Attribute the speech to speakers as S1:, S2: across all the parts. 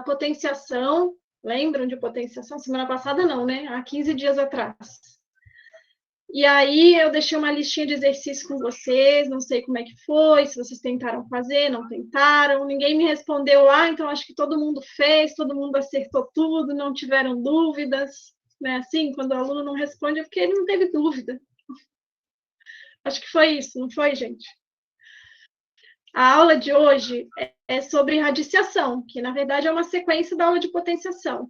S1: potenciação. Lembram de potenciação? Semana passada não, né? Há 15 dias atrás. E aí eu deixei uma listinha de exercícios com vocês, não sei como é que foi, se vocês tentaram fazer, não tentaram, ninguém me respondeu, então acho que todo mundo fez, todo mundo acertou tudo, não tiveram dúvidas, né? Assim, quando o aluno não responde é porque ele não teve dúvida. Acho que foi isso, não foi, gente? A aula de hoje é sobre radiciação, que na verdade é uma sequência da aula de potenciação.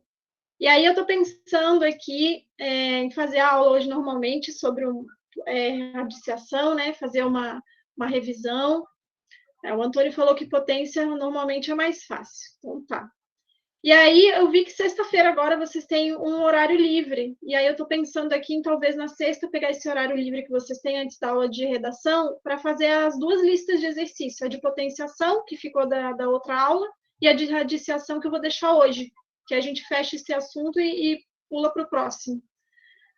S1: E aí eu estou pensando aqui em fazer a aula hoje normalmente sobre radiciação, né? Fazer uma revisão. O Antônio falou que potência normalmente é mais fácil. Então tá. E aí eu vi que sexta-feira agora vocês têm um horário livre. E aí eu estou pensando aqui em talvez na sexta pegar esse horário livre que vocês têm antes da aula de redação para fazer as duas listas de exercício, a de potenciação, que ficou da outra aula, e a de radiciação que eu vou deixar hoje, que a gente fecha esse assunto e pula para o próximo.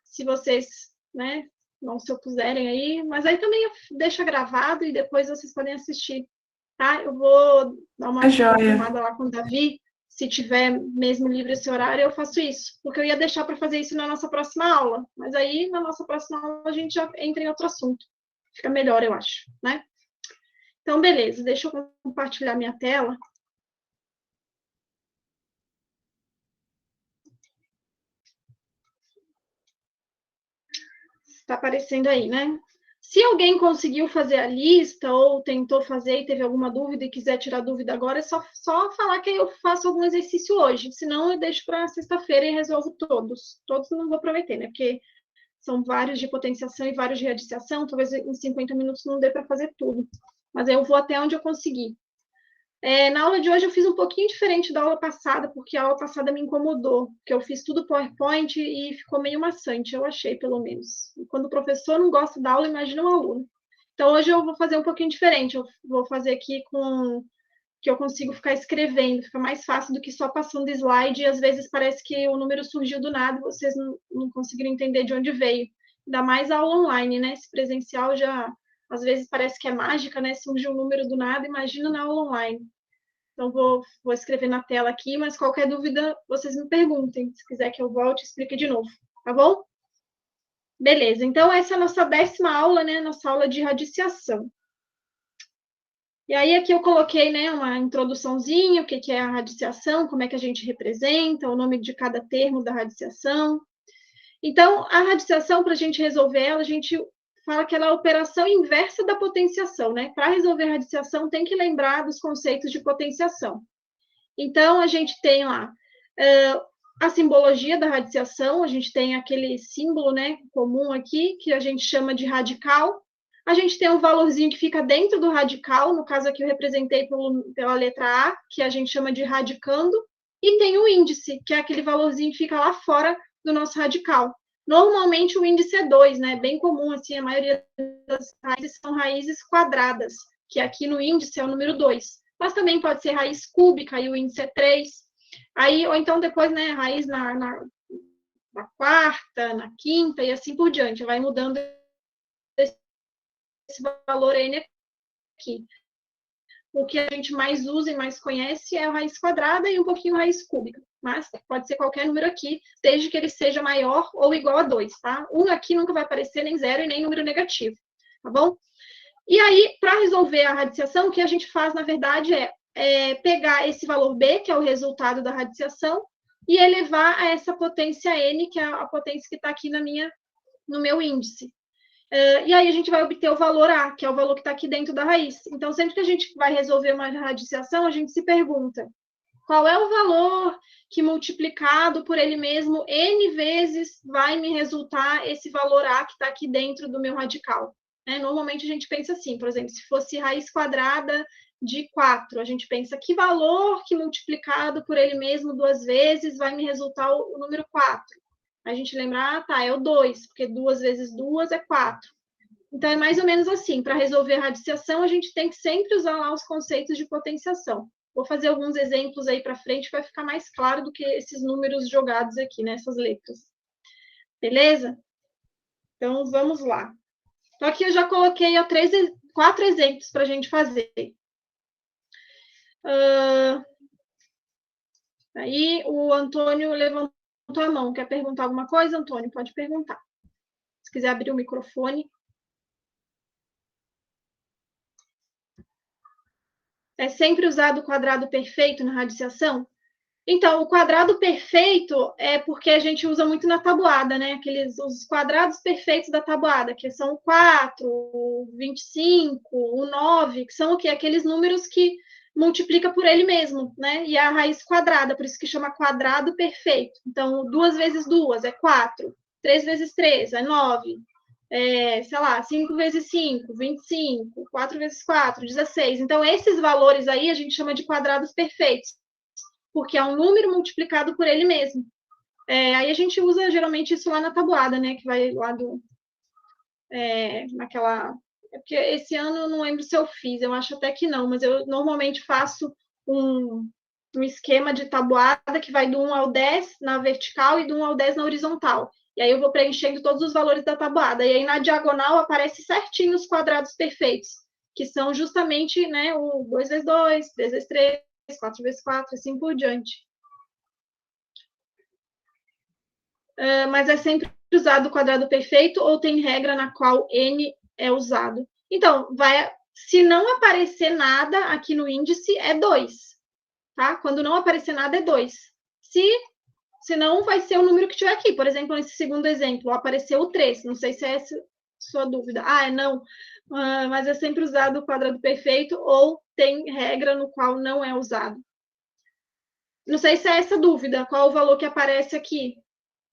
S1: Se vocês, né, não se opuserem aí, mas aí também deixa gravado e depois vocês podem assistir, tá? Eu vou dar uma confirmada lá com o Davi. Se tiver mesmo livre esse horário, eu faço isso, porque eu ia deixar para fazer isso na nossa próxima aula, mas aí na nossa próxima aula a gente já entra em outro assunto. Fica melhor, eu acho, né? Então, beleza, deixa eu compartilhar minha tela. Está aparecendo aí, né? Se alguém conseguiu fazer a lista ou tentou fazer e teve alguma dúvida e quiser tirar dúvida agora, é só falar que eu faço algum exercício hoje. Senão, eu deixo para sexta-feira e resolvo todos. Todos não vou prometer, né? Porque são vários de potenciação e vários de radiciação. Talvez em 50 minutos não dê para fazer tudo. Mas eu vou até onde eu conseguir. Na aula de hoje eu fiz um pouquinho diferente da aula passada, porque a aula passada me incomodou, porque eu fiz tudo PowerPoint e ficou meio maçante, eu achei, pelo menos. E quando o professor não gosta da aula, imagina um aluno. Então, hoje eu vou fazer um pouquinho diferente, eu vou fazer aqui com que eu consigo ficar escrevendo, fica mais fácil do que só passando slide, e às vezes parece que o número surgiu do nada e vocês não conseguiram entender de onde veio. Ainda mais a aula online, né? Esse presencial já, às vezes, parece que é mágica, né? Surgiu um número do nada, imagina na aula online. Então, vou escrever na tela aqui, mas qualquer dúvida, vocês me perguntem. Se quiser que eu volte, explique de novo, tá bom? Beleza, então essa é a nossa 10ª aula, né? Nossa aula de radiciação. E aí aqui eu coloquei, né, uma introduçãozinha, o que é a radiciação, como é que a gente representa, o nome de cada termo da radiciação. Então, a radiciação, para a gente resolver ela, a gente fala que ela é a operação inversa da potenciação, né? Para resolver a radiciação, tem que lembrar dos conceitos de potenciação. Então, a gente tem lá a simbologia da radiciação, a gente tem aquele símbolo, né, comum aqui, que a gente chama de radical. A gente tem um valorzinho que fica dentro do radical, no caso aqui eu representei pela letra A, que a gente chama de radicando, e tem o índice, que é aquele valorzinho que fica lá fora do nosso radical. Normalmente o índice é 2, né? Bem comum, assim, a maioria das raízes são raízes quadradas, que aqui no índice é o número 2. Mas também pode ser raiz cúbica, e o índice é 3. Aí, ou então depois, né, raiz na quarta, na quinta, e assim por diante. Vai mudando esse valor N aqui. O que a gente mais usa e mais conhece é a raiz quadrada e um pouquinho a raiz cúbica. Mas pode ser qualquer número aqui, desde que ele seja maior ou igual a 2, tá? 1 aqui nunca vai aparecer nem 0 e nem número negativo, tá bom? E aí, para resolver a radiciação, o que a gente faz, na verdade, é pegar esse valor B, que é o resultado da radiciação, e elevar a essa potência N, que é a potência que está aqui no meu índice. E aí a gente vai obter o valor A, que é o valor que está aqui dentro da raiz. Então, sempre que a gente vai resolver uma radiciação, a gente se pergunta qual é o valor que multiplicado por ele mesmo N vezes vai me resultar esse valor A que está aqui dentro do meu radical. Normalmente a gente pensa assim, por exemplo, se fosse raiz quadrada de 4, a gente pensa que valor que multiplicado por ele mesmo 2 vezes vai me resultar o número 4. A gente lembra, tá, é o 2, porque 2 vezes 2 é 4. Então, é mais ou menos assim, para resolver a radiciação, a gente tem que sempre usar lá os conceitos de potenciação. Vou fazer alguns exemplos aí para frente, vai ficar mais claro do que esses números jogados aqui, nessas letras. Beleza? Então, vamos lá. Então, aqui eu já coloquei 4 exemplos para a gente fazer. Aí o Antônio levantou a mão. Quer perguntar alguma coisa, Antônio? Pode perguntar. Se quiser abrir o microfone. É sempre usado o quadrado perfeito na radiciação? Então, o quadrado perfeito é porque a gente usa muito na tabuada, né? Os quadrados perfeitos da tabuada, que são o 4, o 25, o 9, que são o quê? Aqueles números que multiplica por ele mesmo, né? E a raiz quadrada, por isso que chama quadrado perfeito. Então, 2 vezes 2 é 4, 3 vezes 3 é 9, sei lá, 5 vezes 5, 25, 4 vezes 4, 16. Então, esses valores aí a gente chama de quadrados perfeitos, porque é um número multiplicado por ele mesmo. Aí a gente usa geralmente isso lá na tabuada, né? Que vai lá naquela. Porque esse ano eu não lembro se eu fiz, eu acho até que não, mas eu normalmente faço um esquema de tabuada que vai do 1 ao 10 na vertical e do 1 ao 10 na horizontal. E aí eu vou preenchendo todos os valores da tabuada. E aí na diagonal aparece certinho os quadrados perfeitos, que são justamente, né, o 2 vezes 2, 3 vezes 3, 4 vezes 4, assim por diante. Mas é sempre usado o quadrado perfeito ou tem regra na qual n é usado? Então, se não aparecer nada aqui no índice, é 2, tá? Quando não aparecer nada, é 2. Se não, vai ser o número que tiver aqui. Por exemplo, nesse segundo exemplo, apareceu o 3. Não sei se é essa sua dúvida. Não. Mas é sempre usado o quadrado perfeito ou tem regra no qual não é usado. Não sei se é essa dúvida, qual o valor que aparece aqui.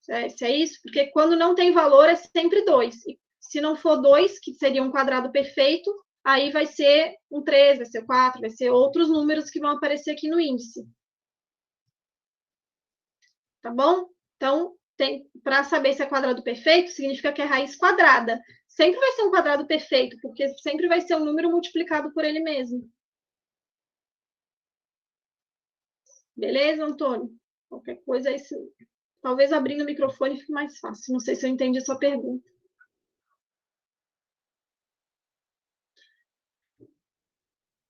S1: Se é isso, porque quando não tem valor é sempre 2. E se não for 2, que seria um quadrado perfeito, aí vai ser um 3, vai ser 4, vai ser outros números que vão aparecer aqui no índice. Tá bom? Então, para saber se é quadrado perfeito, significa que é raiz quadrada. Sempre vai ser um quadrado perfeito, porque sempre vai ser um número multiplicado por ele mesmo. Beleza, Antônio? Qualquer coisa aí, talvez abrindo o microfone fique mais fácil. Não sei se eu entendi a sua pergunta.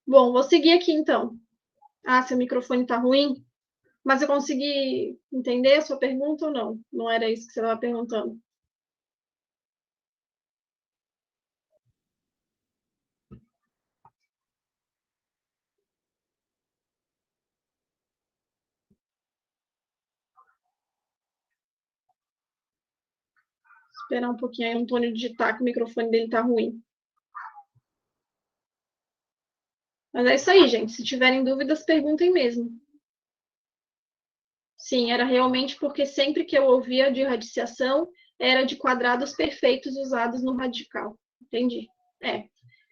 S1: Bom, vou seguir aqui então. Seu microfone está ruim? Mas eu consegui entender a sua pergunta ou não? Não era isso que você estava perguntando? Esperar um pouquinho aí o Antônio digitar, que o microfone dele está ruim. Mas é isso aí, gente. Se tiverem dúvidas, perguntem mesmo. Sim, era realmente porque sempre que eu ouvia de radiciação, era de quadrados perfeitos usados no radical. Entendi.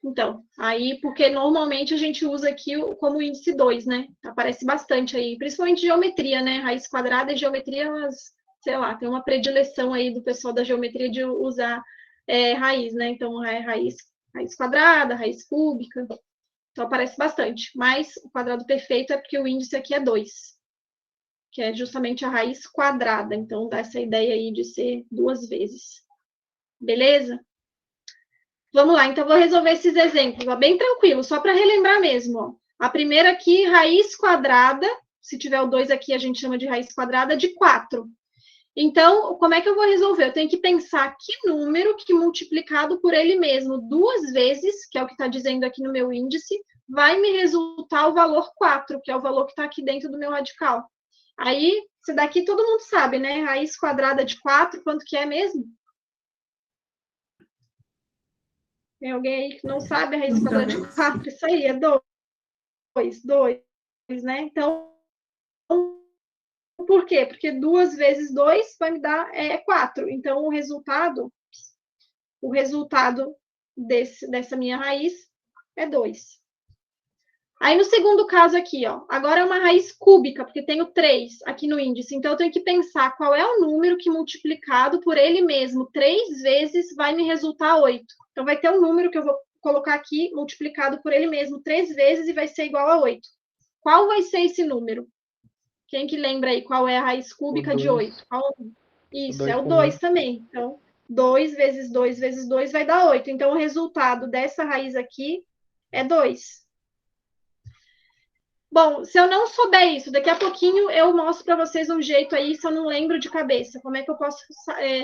S1: Então, aí, porque normalmente a gente usa aqui como índice 2, né? Aparece bastante aí, principalmente geometria, né? Raiz quadrada e geometria, sei lá, tem uma predileção aí do pessoal da geometria de usar raiz, né? Então, é raiz quadrada, raiz cúbica. Então, aparece bastante. Mas o quadrado perfeito é porque o índice aqui é 2, que é justamente a raiz quadrada. Então, dá essa ideia aí de ser 2 vezes. Beleza? Vamos lá, então vou resolver esses exemplos, ó, bem tranquilo, só para relembrar mesmo. Ó. A primeira aqui, raiz quadrada, se tiver o 2 aqui, a gente chama de raiz quadrada de 4. Então, como é que eu vou resolver? Eu tenho que pensar que número que multiplicado por ele mesmo 2 vezes, que é o que está dizendo aqui no meu índice, vai me resultar o valor 4, que é o valor que está aqui dentro do meu radical. Aí, isso daqui todo mundo sabe, né? Raiz quadrada de 4, quanto que é mesmo? Tem alguém aí que não sabe a raiz quadrada de 4? Isso aí, é 2, né? Então, por quê? Porque 2 vezes 2 vai me dar 4. Então, o resultado dessa minha raiz é 2. Aí, no segundo caso aqui, ó, agora é uma raiz cúbica, porque tenho 3 aqui no índice. Então, eu tenho que pensar qual é o número que multiplicado por ele mesmo 3 vezes vai me resultar 8. Então, vai ter um número que eu vou colocar aqui multiplicado por ele mesmo 3 vezes e vai ser igual a 8. Qual vai ser esse número? Quem que lembra aí qual é a raiz cúbica de 8? Isso, é o 2 também. Então, 2 vezes 2 vezes 2 vai dar 8. Então, o resultado dessa raiz aqui é 2. Bom, se eu não souber isso, daqui a pouquinho eu mostro para vocês um jeito aí, se eu não lembro de cabeça, como é que eu posso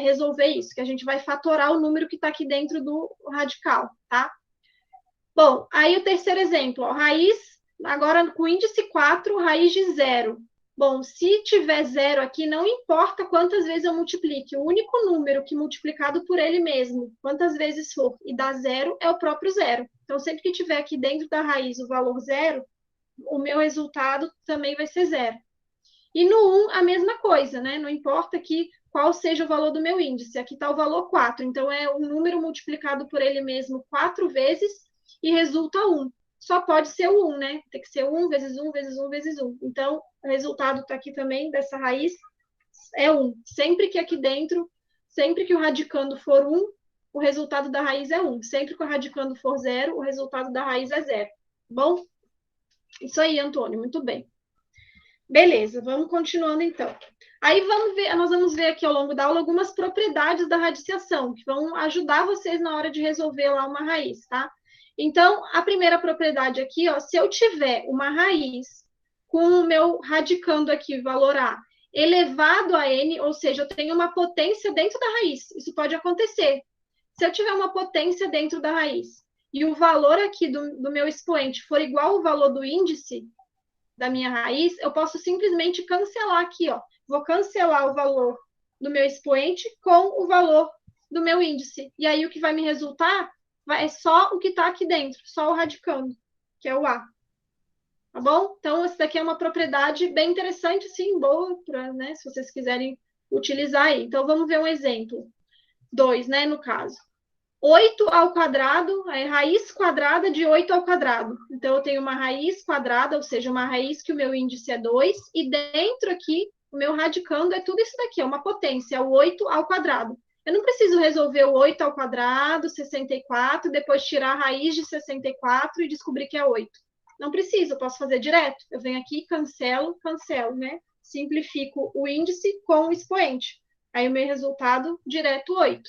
S1: resolver isso, que a gente vai fatorar o número que está aqui dentro do radical, tá? Bom, aí o terceiro exemplo, ó, raiz, agora com índice 4, raiz de zero. Bom, se tiver zero aqui, não importa quantas vezes eu multiplique, o único número que multiplicado por ele mesmo, quantas vezes for, e dá zero, é o próprio zero. Então, sempre que tiver aqui dentro da raiz o valor zero, o meu resultado também vai ser zero. E no 1, a mesma coisa, né? Não importa aqui qual seja o valor do meu índice. Aqui está o valor 4. Então, é um número multiplicado por ele mesmo 4 vezes e resulta 1. Só pode ser o 1, né? Tem que ser 1 vezes 1 vezes 1 vezes 1. Então, o resultado está aqui também dessa raiz é 1. Sempre que aqui dentro, sempre que o radicando for 1, o resultado da raiz é 1. Sempre que o radicando for 0, o resultado da raiz é 0. Bom? Isso aí, Antônio, muito bem. Beleza, vamos continuando então. Aí nós vamos ver aqui ao longo da aula algumas propriedades da radiciação, que vão ajudar vocês na hora de resolver lá uma raiz, tá? Então, a primeira propriedade aqui, ó, se eu tiver uma raiz com o meu radicando aqui, valor A, elevado a n, ou seja, eu tenho uma potência dentro da raiz. Isso pode acontecer. Se eu tiver uma potência dentro da raiz e o valor aqui do meu expoente for igual ao valor do índice da minha raiz, eu posso simplesmente cancelar aqui, ó. Vou cancelar o valor do meu expoente com o valor do meu índice. E aí o que vai me resultar é só o que está aqui dentro, só o radicando, que é o A. Tá bom? Então, essa daqui é uma propriedade bem interessante, sim, boa, pra, né, se vocês quiserem utilizar aí. Então, vamos ver um exemplo. 2, né, no caso. 8 ao quadrado, é raiz quadrada de 8 ao quadrado. Então, eu tenho uma raiz quadrada, ou seja, uma raiz que o meu índice é 2, e dentro aqui, o meu radicando é tudo isso daqui, é uma potência, é o 8 ao quadrado. Eu não preciso resolver o 8 ao quadrado, 64, depois tirar a raiz de 64 e descobrir que é 8. Não preciso, eu posso fazer direto. Eu venho aqui, cancelo, né? Simplifico o índice com o expoente. Aí o meu resultado, direto, 8.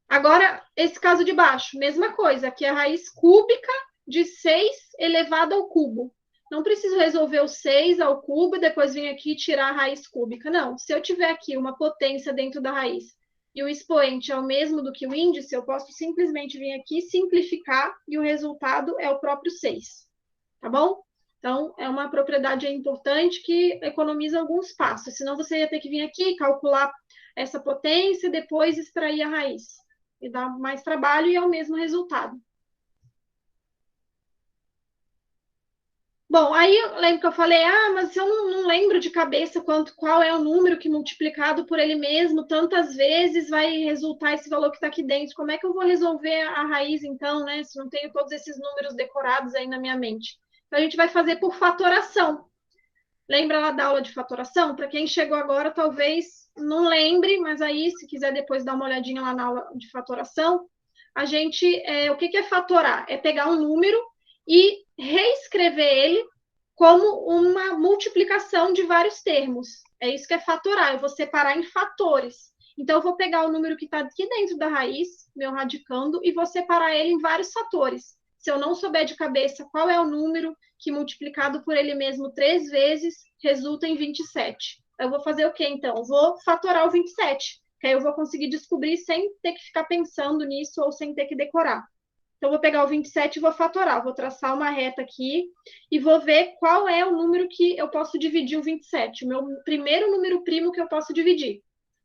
S1: Agora, esse caso de baixo, mesma coisa, aqui é a raiz cúbica de 6 elevado ao cubo. Não preciso resolver o 6 ao cubo e depois vir aqui tirar a raiz cúbica. Não, se eu tiver aqui uma potência dentro da raiz e o expoente é o mesmo do que o índice, eu posso simplesmente vir aqui, simplificar e o resultado é o próprio 6. Tá bom? Então, é uma propriedade importante que economiza alguns passos. Senão, você ia ter que vir aqui, calcular essa potência e depois extrair a raiz. E dá mais trabalho e é o mesmo resultado. Bom, aí eu lembro que eu falei, mas eu não lembro de cabeça qual é o número que multiplicado por ele mesmo tantas vezes vai resultar esse valor que está aqui dentro. Como é que eu vou resolver a raiz, então, né? Se não tenho todos esses números decorados aí na minha mente. Então, a gente vai fazer por fatoração. Lembra lá da aula de fatoração? Para quem chegou agora, talvez não lembre, mas aí, se quiser depois dar uma olhadinha lá na aula de fatoração, a gente, o que é fatorar? É pegar um número e reescrever ele como uma multiplicação de vários termos. É isso que é fatorar, eu vou separar em fatores. Então, eu vou pegar o número que está aqui dentro da raiz, meu radicando, e vou separar ele em vários fatores. Se eu não souber de cabeça qual é o número que multiplicado por ele mesmo 3 vezes resulta em 27. Eu vou fazer o quê, então? Vou fatorar o 27, que aí eu vou conseguir descobrir sem ter que ficar pensando nisso ou sem ter que decorar. Então, eu vou pegar o 27 e vou fatorar. Vou traçar uma reta aqui e vou ver qual é o número que eu posso dividir o 27. O meu primeiro número primo que eu posso dividir.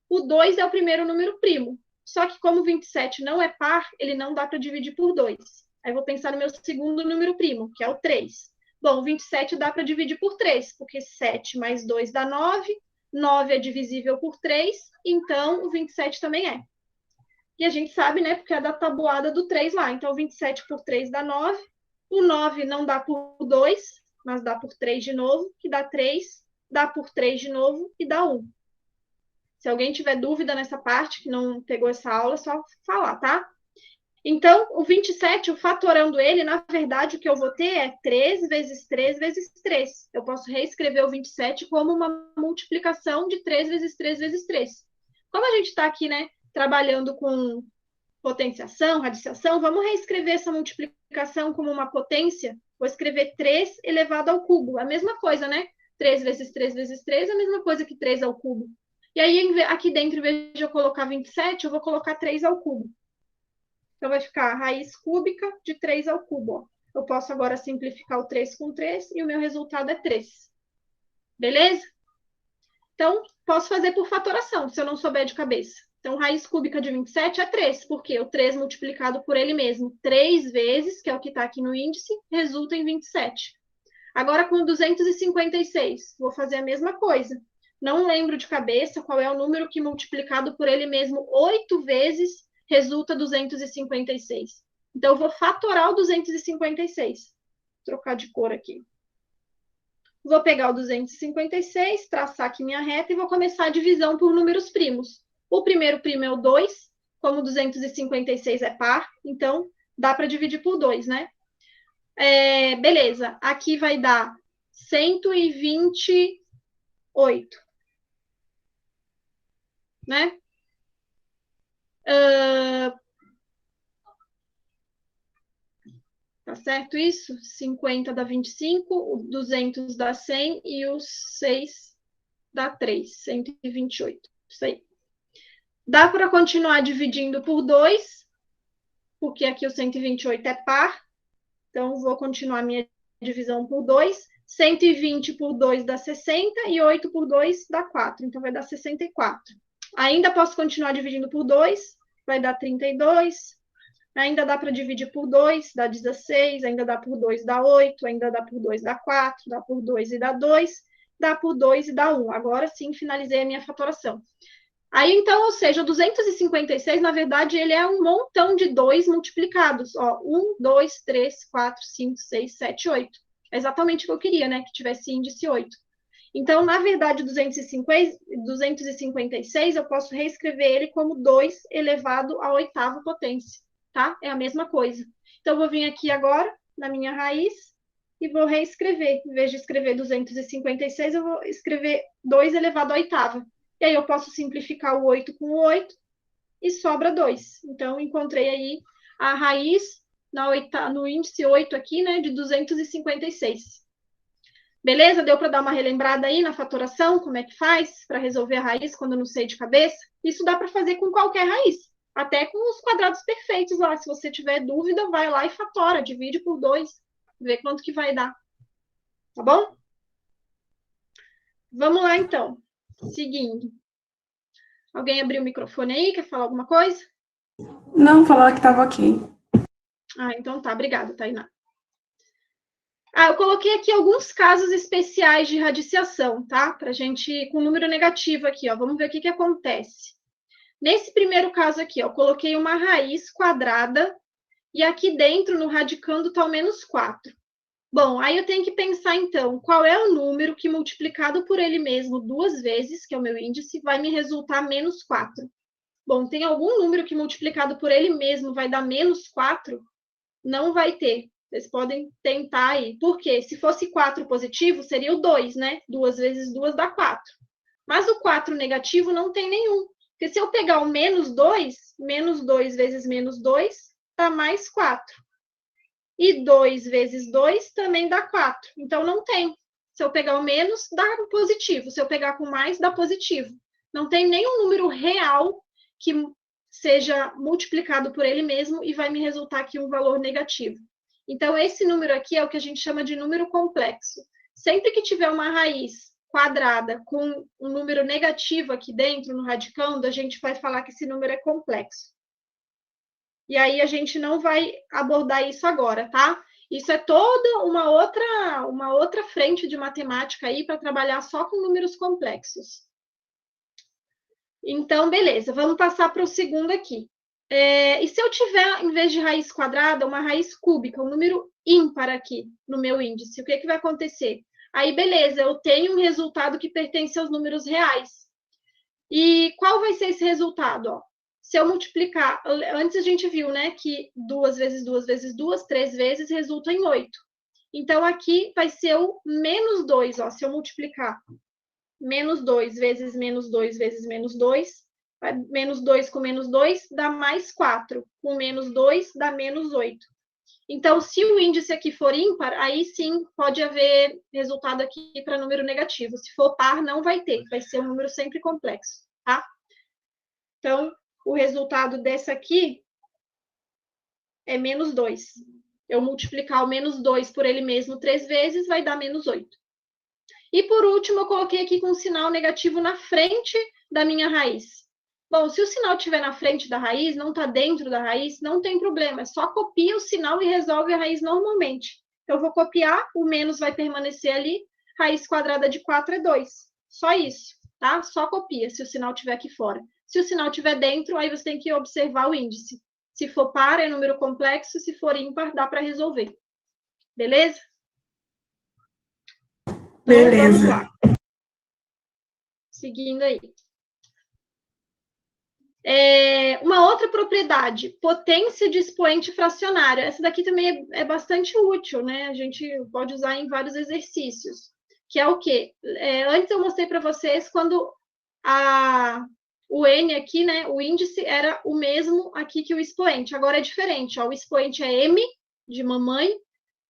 S1: O 2 é o primeiro número primo. Só que como o 27 não é par, ele não dá para dividir por 2. Aí eu vou pensar no meu segundo número primo, que é o 3. Bom, o 27 dá para dividir por 3, porque 7 mais 2 dá 9. 9 é divisível por 3, então o 27 também é. E a gente sabe, né, porque é da tabuada do 3 lá. Então, 27 por 3 dá 9. O 9 não dá por 2, mas dá por 3 de novo, que dá 3. Dá por 3 de novo e dá 1. Se alguém tiver dúvida nessa parte, que não pegou essa aula, é só falar, tá? Então, o 27, o fatorando ele, na verdade, o que eu vou ter é 3 vezes 3 vezes 3. Eu posso reescrever o 27 como uma multiplicação de 3 vezes 3 vezes 3. Como a gente está aqui, né, trabalhando com potenciação, radiciação, vamos reescrever essa multiplicação como uma potência, Vou escrever 3 elevado ao cubo. A mesma coisa, né? 3 vezes 3 vezes 3 é a mesma coisa que 3 ao cubo. E aí, aqui dentro, em vez de eu colocar 27, eu vou colocar 3 ao cubo. Então, vai ficar a raiz cúbica de 3 ao cubo. Ó. Eu posso agora simplificar o 3 com 3 e o meu resultado é 3. Beleza? Então, posso fazer por fatoração, se eu não souber de cabeça. Então, raiz cúbica de 27 é 3, porque o 3 multiplicado por ele mesmo 3 vezes, que é o que está aqui no índice, resulta em 27. Agora, com 256, vou fazer a mesma coisa. Não lembro de cabeça qual é o número que multiplicado por ele mesmo 8 vezes resulta 256. Então, eu vou fatorar o 256. Vou trocar de cor aqui. Vou pegar o 256, traçar aqui minha reta e vou começar a divisão por números primos. O primeiro primo é o 2, como 256 é par, então dá para dividir por 2, né? Beleza, aqui vai dar 128, né? Tá certo isso? 50 dá 25, o 200 dá 100 e o 6 dá 3, 128. Isso aí. Dá para continuar dividindo por 2, porque aqui o 128 é par. Então, vou continuar minha divisão por 2. 120 por 2 dá 60 e 8 por 2 dá 4. Então, vai dar 64. Ainda posso continuar dividindo por 2, vai dar 32. Ainda dá para dividir por 2, dá 16. Ainda dá por 2, dá 8. Ainda dá por 2, dá 4. Dá por 2 e dá 2. Dá por 2 e dá 1. Agora sim, finalizei a minha fatoração. Aí, então, ou seja, o 256, na verdade, ele é um montão de 2 multiplicados. Ó, 1, 2, 3, 4, 5, 6, 7, 8. É exatamente o que eu queria, né? Que tivesse índice 8. Então, na verdade, 256, eu posso reescrever ele como 2 elevado à oitava potência, tá? É a mesma coisa. Então, eu vou vir aqui agora, na minha raiz, e vou reescrever. Em vez de escrever 256, eu vou escrever 2 elevado à oitava. E aí eu posso simplificar o 8 com o 8 e sobra 2. Então, encontrei aí a raiz no índice 8 aqui, né, de 256. Beleza? Deu para dar uma relembrada aí na fatoração, como é que faz para resolver a raiz quando eu não sei de cabeça? Isso dá para fazer com qualquer raiz, até com os quadrados perfeitos lá. Se você tiver dúvida, vai lá e fatora, divide por 2, vê quanto que vai dar. Tá bom? Vamos lá, então. Seguindo. Alguém abriu o microfone aí? Quer falar alguma coisa?
S2: Não, falou que estava ok.
S1: Então tá. Obrigada, Tainá. Eu coloquei aqui alguns casos especiais de radiciação, tá? Pra gente, com número negativo aqui, ó. Vamos ver o que acontece. Nesse primeiro caso aqui, ó, eu coloquei uma raiz quadrada e aqui dentro, no radicando, está o menos 4. Bom, aí eu tenho que pensar, então, qual é o número que multiplicado por ele mesmo 2 vezes, que é o meu índice, vai me resultar menos 4. Bom, tem algum número que multiplicado por ele mesmo vai dar menos 4? Não vai ter. Vocês podem tentar aí. Por quê? Se fosse 4 positivo, seria o 2, né? 2 vezes 2 dá 4. Mas o 4 negativo não tem nenhum. Porque se eu pegar o menos 2 vezes menos 2 dá mais 4. E 2 vezes 2 também dá 4. Então, não tem. Se eu pegar o menos, dá positivo. Se eu pegar com mais, dá positivo. Não tem nenhum número real que seja multiplicado por ele mesmo e vai me resultar aqui um valor negativo. Então, esse número aqui é o que a gente chama de número complexo. Sempre que tiver uma raiz quadrada com um número negativo aqui dentro, no radicando, a gente vai falar que esse número é complexo. E aí a gente não vai abordar isso agora, tá? Isso é toda uma outra frente de matemática aí para trabalhar só com números complexos. Então, beleza, vamos passar para o segundo aqui. E se eu tiver, em vez de raiz quadrada, uma raiz cúbica, um número ímpar aqui no meu índice, o que vai acontecer? Aí, beleza, eu tenho um resultado que pertence aos números reais. E qual vai ser esse resultado? Ó? Se eu multiplicar, antes a gente viu, né, que 2 vezes 2 vezes 2, 3 vezes, resulta em 8. Então, aqui vai ser o menos 2, ó, se eu multiplicar menos 2 vezes menos 2 vezes menos 2, menos 2 com menos 2 dá mais 4, com menos 2 dá menos 8. Então, se o índice aqui for ímpar, aí sim pode haver resultado aqui para número negativo. Se for par, não vai ter, vai ser um número sempre complexo, tá? Então, o resultado dessa aqui é menos 2. Eu multiplicar o menos 2 por ele mesmo 3 vezes, vai dar menos 8. E por último, eu coloquei aqui com um sinal negativo na frente da minha raiz. Bom, se o sinal estiver na frente da raiz, não está dentro da raiz, não tem problema. É só copia o sinal e resolve a raiz normalmente. Eu vou copiar, o menos vai permanecer ali. Raiz quadrada de 4 é 2. Só isso, tá? Só copia, se o sinal estiver aqui fora. Se o sinal estiver dentro, aí você tem que observar o índice. Se for par, é número complexo. Se for ímpar, dá para resolver. Beleza? Então, vamos lá. Seguindo aí. Uma outra propriedade, potência de expoente fracionário. Essa daqui também é bastante útil, né? A gente pode usar em vários exercícios. Que é o quê? Antes eu mostrei para vocês quando o N aqui, né? O índice era o mesmo aqui que o expoente. Agora é diferente, ó. O expoente é M, de mamãe,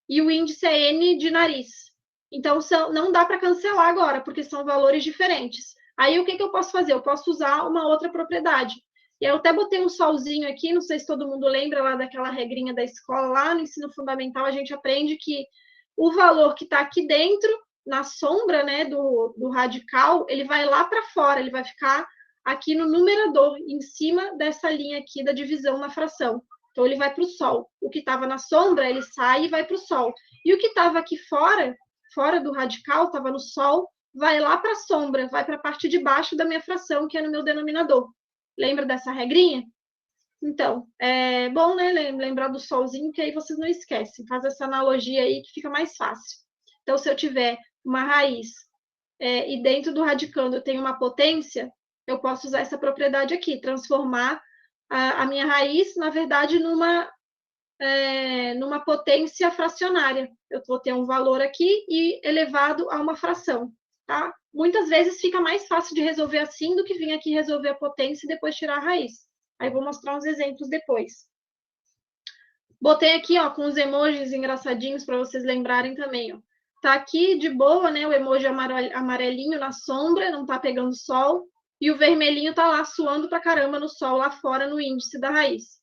S1: e o índice é N, de nariz. Então, não dá para cancelar agora, porque são valores diferentes. Aí, o que eu posso fazer? Eu posso usar uma outra propriedade. E eu até botei um solzinho aqui, não sei se todo mundo lembra lá daquela regrinha da escola, lá no ensino fundamental, a gente aprende que o valor que está aqui dentro, na sombra, né, do radical, ele vai lá para fora, ele vai ficar aqui no numerador, em cima dessa linha aqui da divisão na fração. Então, ele vai para o sol. O que estava na sombra, ele sai e vai para o sol. E o que estava aqui fora do radical, estava no sol, vai lá para a sombra, vai para a parte de baixo da minha fração, que é no meu denominador. Lembra dessa regrinha? Então, é bom, né, lembrar do solzinho, que aí vocês não esquecem. Faz essa analogia aí que fica mais fácil. Então, se eu tiver uma raiz e dentro do radicando eu tenho uma potência, eu posso usar essa propriedade aqui, transformar a minha raiz, na verdade, numa potência fracionária. Eu vou ter um valor aqui e elevado a uma fração, tá? Muitas vezes fica mais fácil de resolver assim do que vir aqui resolver a potência e depois tirar a raiz. Aí vou mostrar uns exemplos depois. Botei aqui, ó, com os emojis engraçadinhos para vocês lembrarem também, ó. Tá aqui de boa, né, o emoji amarelinho na sombra, não tá pegando sol, e o vermelhinho tá lá suando pra caramba no sol lá fora no índice da raiz.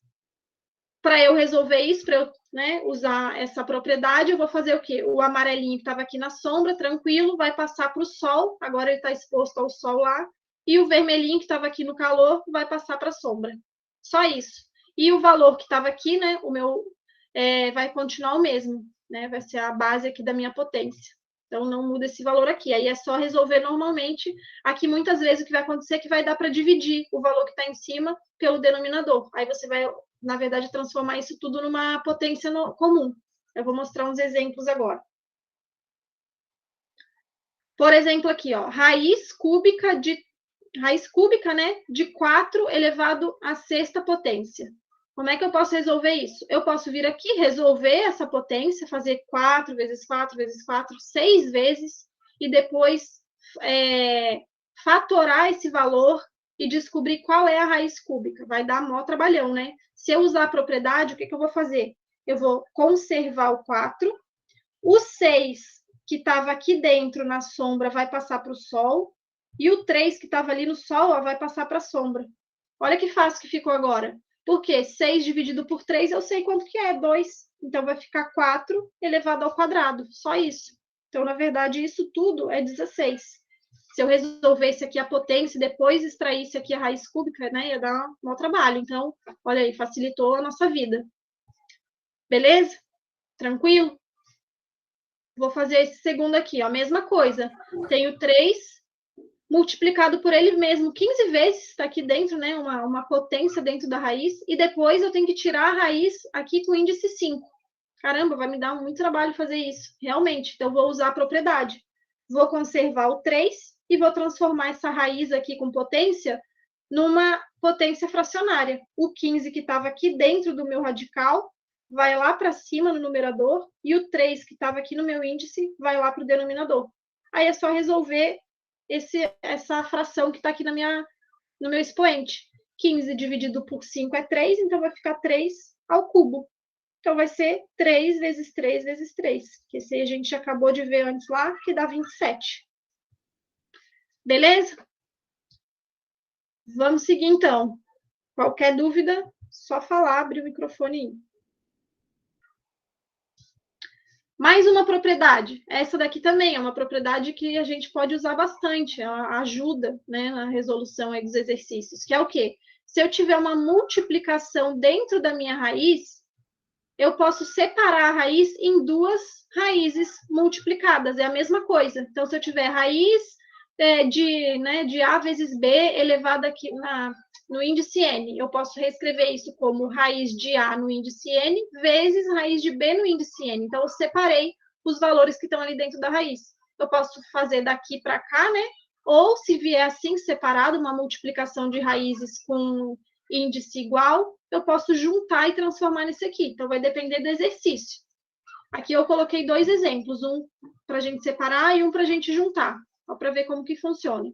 S1: Para eu resolver isso, para eu, né, usar essa propriedade, eu vou fazer o quê? O amarelinho que estava aqui na sombra, tranquilo, vai passar para o sol, agora ele está exposto ao sol lá, e o vermelhinho que estava aqui no calor vai passar para a sombra. Só isso. E o valor que estava aqui, né, o meu, vai continuar o mesmo, né, vai ser a base aqui da minha potência. Então, não muda esse valor aqui. Aí é só resolver normalmente. Aqui, muitas vezes, o que vai acontecer é que vai dar para dividir o valor que está em cima pelo denominador. Aí você vai, na verdade, transformar isso tudo numa potência comum. Eu vou mostrar uns exemplos agora. Por exemplo, aqui, ó, raiz cúbica, né, de 4 elevado à sexta potência. Como é que eu posso resolver isso? Eu posso vir aqui, resolver essa potência, fazer 4 vezes 4 vezes 4, 6 vezes, e depois fatorar esse valor e descobrir qual é a raiz cúbica. Vai dar maior trabalhão, né? Se eu usar a propriedade, o que eu vou fazer? Eu vou conservar o 4, o 6, que estava aqui dentro na sombra, vai passar para o sol, e o 3, que estava ali no sol, ó, vai passar para a sombra. Olha que fácil que ficou agora. Porque 6 dividido por 3, eu sei quanto que é, 2. Então, vai ficar 4 elevado ao quadrado. Só isso. Então, na verdade, isso tudo é 16. Se eu resolvesse aqui a potência e depois extraísse aqui a raiz cúbica, né, ia dar um mau trabalho. Então, olha aí, facilitou a nossa vida. Beleza? Tranquilo? Vou fazer esse segundo aqui, ó, a mesma coisa. Tenho 3 multiplicado por ele mesmo 15 vezes, está aqui dentro, né, uma potência dentro da raiz, e depois eu tenho que tirar a raiz aqui com índice 5. Caramba, vai me dar muito trabalho fazer isso, realmente. Então, vou usar a propriedade. Vou conservar o 3 e vou transformar essa raiz aqui com potência numa potência fracionária. O 15 que estava aqui dentro do meu radical vai lá para cima no numerador, e o 3 que estava aqui no meu índice vai lá para o denominador. Aí é só resolver essa fração que está aqui no meu expoente. 15 dividido por 5 é 3, então vai ficar 3 ao cubo. Então, vai ser 3 vezes 3 vezes 3, que esse aí a gente acabou de ver antes lá, que dá 27. Beleza? Vamos seguir, então. Qualquer dúvida, só falar, abrir o microfone aí. Mais uma propriedade. Essa daqui também é uma propriedade que a gente pode usar bastante, ela ajuda, né, na resolução aí dos exercícios, que é o quê? Se eu tiver uma multiplicação dentro da minha raiz, eu posso separar a raiz em duas raízes multiplicadas, é a mesma coisa. Então, se eu tiver raiz de A vezes B elevado aqui no índice N, eu posso reescrever isso como raiz de A no índice N vezes raiz de B no índice N. Então, eu separei os valores que estão ali dentro da raiz. Eu posso fazer daqui para cá, né? Ou, se vier assim, separado, uma multiplicação de raízes com índice igual, eu posso juntar e transformar nisso aqui. Então, vai depender do exercício. Aqui eu coloquei 2 exemplos, um para a gente separar e um para a gente juntar, só para ver como que funciona.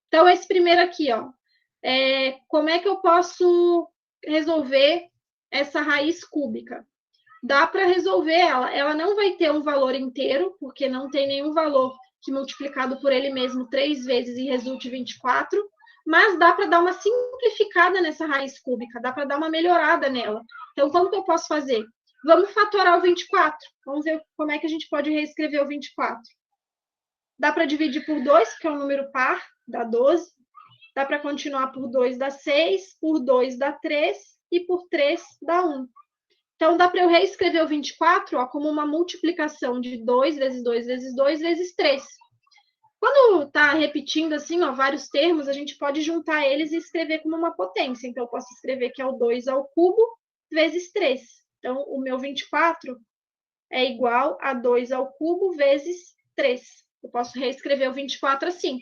S1: Então, esse primeiro aqui, ó, como é que eu posso resolver essa raiz cúbica? Dá para resolver ela não vai ter um valor inteiro, porque não tem nenhum valor que multiplicado por ele mesmo 3 vezes e resulte 24, mas dá para dar uma simplificada nessa raiz cúbica, dá para dar uma melhorada nela. Então, como que eu posso fazer? Vamos fatorar o 24. Vamos ver como é que a gente pode reescrever o 24. Dá para dividir por 2, que é um número par, dá 12. Dá para continuar por 2, dá 6. Por 2, dá 3. E por 3, dá 1. Então, dá para eu reescrever o 24 ó, como uma multiplicação de 2 vezes 2 vezes 2 vezes 3. Quando está repetindo assim, ó, vários termos, a gente pode juntar eles e escrever como uma potência. Então, eu posso escrever que é o 2 ao cubo vezes 3. Então, o meu 24 é igual a 2 ao cubo vezes 3. Eu posso reescrever o 24 assim.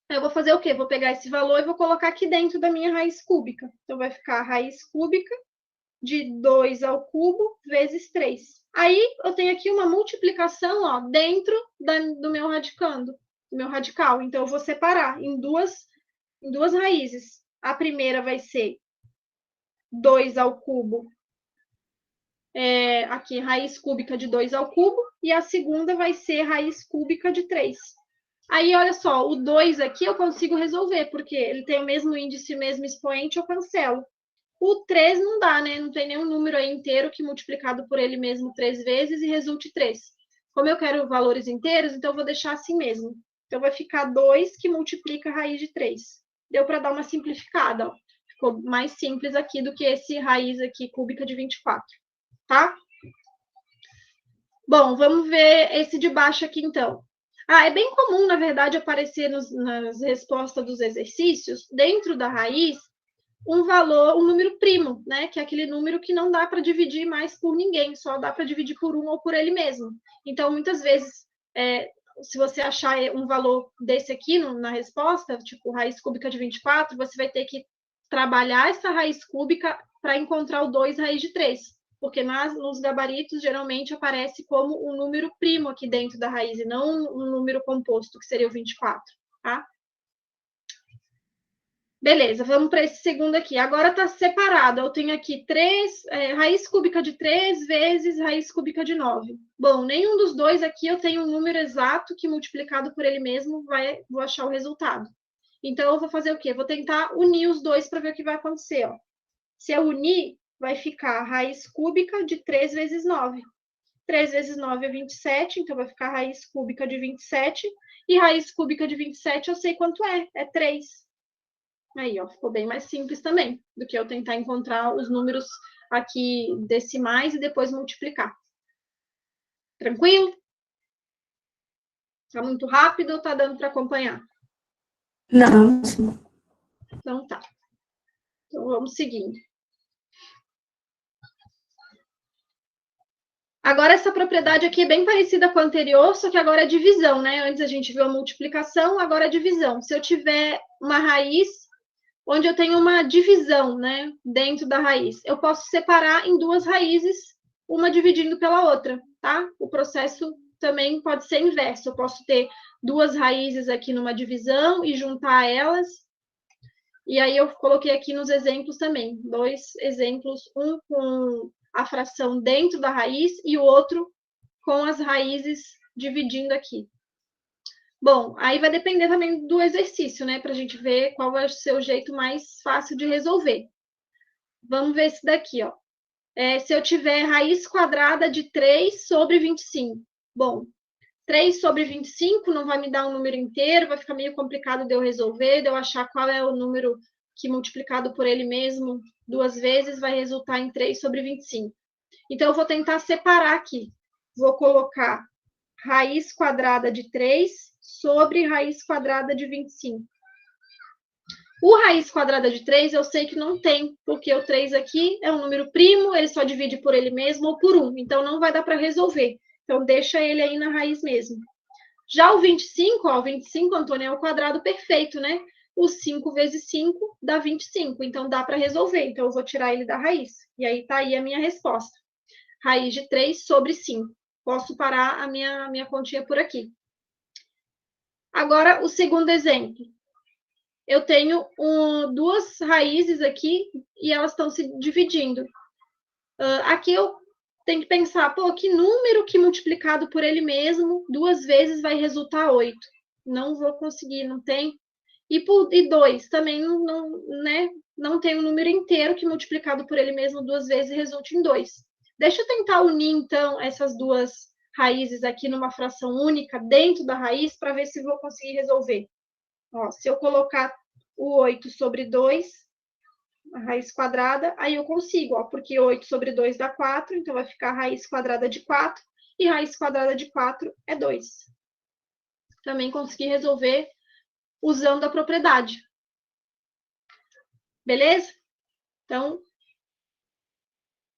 S1: Eu vou fazer o quê? Vou pegar esse valor e vou colocar aqui dentro da minha raiz cúbica. Então, vai ficar a raiz cúbica de 2 ao cubo vezes 3. Aí, eu tenho aqui uma multiplicação ó, dentro do meu radicando, do meu radical. Então, eu vou separar em duas raízes. A primeira vai ser 2 ao cubo, aqui, raiz cúbica de 2 ao cubo, e a segunda vai ser raiz cúbica de 3. Aí, olha só, o 2 aqui eu consigo resolver, porque ele tem o mesmo índice, o mesmo expoente, eu cancelo. O 3 não dá, né? Não tem nenhum número aí inteiro que multiplicado por ele mesmo 3 vezes e resulte 3. Como eu quero valores inteiros, então eu vou deixar assim mesmo. Então, vai ficar 2 que multiplica a raiz de 3. Deu para dar uma simplificada, ó. Ficou mais simples aqui do que esse raiz aqui cúbica de 24, tá? Bom, vamos ver esse de baixo aqui, então. É bem comum, na verdade, aparecer nas respostas dos exercícios, dentro da raiz, um valor, um número primo, né? Que é aquele número que não dá para dividir mais por ninguém, só dá para dividir por um ou por ele mesmo. Então, muitas vezes, se você achar um valor desse aqui na resposta, tipo raiz cúbica de 24, você vai ter que trabalhar essa raiz cúbica para encontrar o 2 raiz de 3. Porque nos gabaritos, geralmente, aparece como um número primo aqui dentro da raiz, e não um número composto, que seria o 24, tá? Beleza, vamos para esse segundo aqui. Agora está separado. Eu tenho aqui raiz cúbica de 3 vezes raiz cúbica de 9. Bom, nenhum dos dois aqui eu tenho um número exato que multiplicado por ele mesmo vou achar o resultado. Então, eu vou fazer o quê? Vou tentar unir os dois para ver o que vai acontecer. Ó. Se eu unir, vai ficar raiz cúbica de 3 vezes 9. 3 vezes 9 é 27, então vai ficar raiz cúbica de 27. E raiz cúbica de 27 eu sei quanto é 3. Aí, ó, ficou bem mais simples também, do que eu tentar encontrar os números aqui decimais e depois multiplicar. Tranquilo? Tá muito rápido ou tá dando para acompanhar?
S2: Não.
S1: Então tá. Então vamos seguindo. Agora, essa propriedade aqui é bem parecida com a anterior, só que agora é divisão, né? Antes a gente viu a multiplicação, agora é divisão. Se eu tiver uma raiz onde eu tenho uma divisão, né, dentro da raiz, eu posso separar em duas raízes, uma dividindo pela outra, tá? O processo também pode ser inverso. Eu posso ter duas raízes aqui numa divisão e juntar elas E aí eu coloquei aqui nos exemplos também, 2 exemplos, um com a fração dentro da raiz e o outro com as raízes dividindo aqui. Bom, aí vai depender também do exercício, né? Para a gente ver qual vai ser o jeito mais fácil de resolver. Vamos ver esse daqui, ó. Se eu tiver raiz quadrada de 3 sobre 25. Bom, 3 sobre 25 não vai me dar um número inteiro, vai ficar meio complicado de eu resolver, de eu achar qual é o número que multiplicado por ele mesmo 2 vezes vai resultar em 3 sobre 25. Então, eu vou tentar separar aqui. Vou colocar raiz quadrada de 3 sobre raiz quadrada de 25. O raiz quadrada de 3 eu sei que não tem, porque o 3 aqui é um número primo, ele só divide por ele mesmo ou por 1, então não vai dar para resolver. Então, deixa ele aí na raiz mesmo. Já o 25, ó, o 25, Antônio, é o quadrado perfeito, né? O 5 vezes 5 dá 25, então dá para resolver. Então, eu vou tirar ele da raiz. E aí tá aí a minha resposta. Raiz de 3 sobre 5. Posso parar a minha continha por aqui. Agora, o segundo exemplo. Eu tenho duas raízes aqui e elas estão se dividindo. Aqui eu tenho que pensar, pô, que número que multiplicado por ele mesmo 2 vezes vai resultar 8? Não vou conseguir, não tem. E 2 também não tem um número inteiro que multiplicado por ele mesmo 2 vezes resulte em 2. Deixa eu tentar unir, então, essas duas raízes aqui numa fração única dentro da raiz para ver se vou conseguir resolver. Ó, se eu colocar o 8 sobre 2, a raiz quadrada, aí eu consigo, ó, porque 8 sobre 2 dá 4, então vai ficar a raiz quadrada de 4, e raiz quadrada de 4 é 2. Também consegui resolver usando a propriedade. Beleza? Então,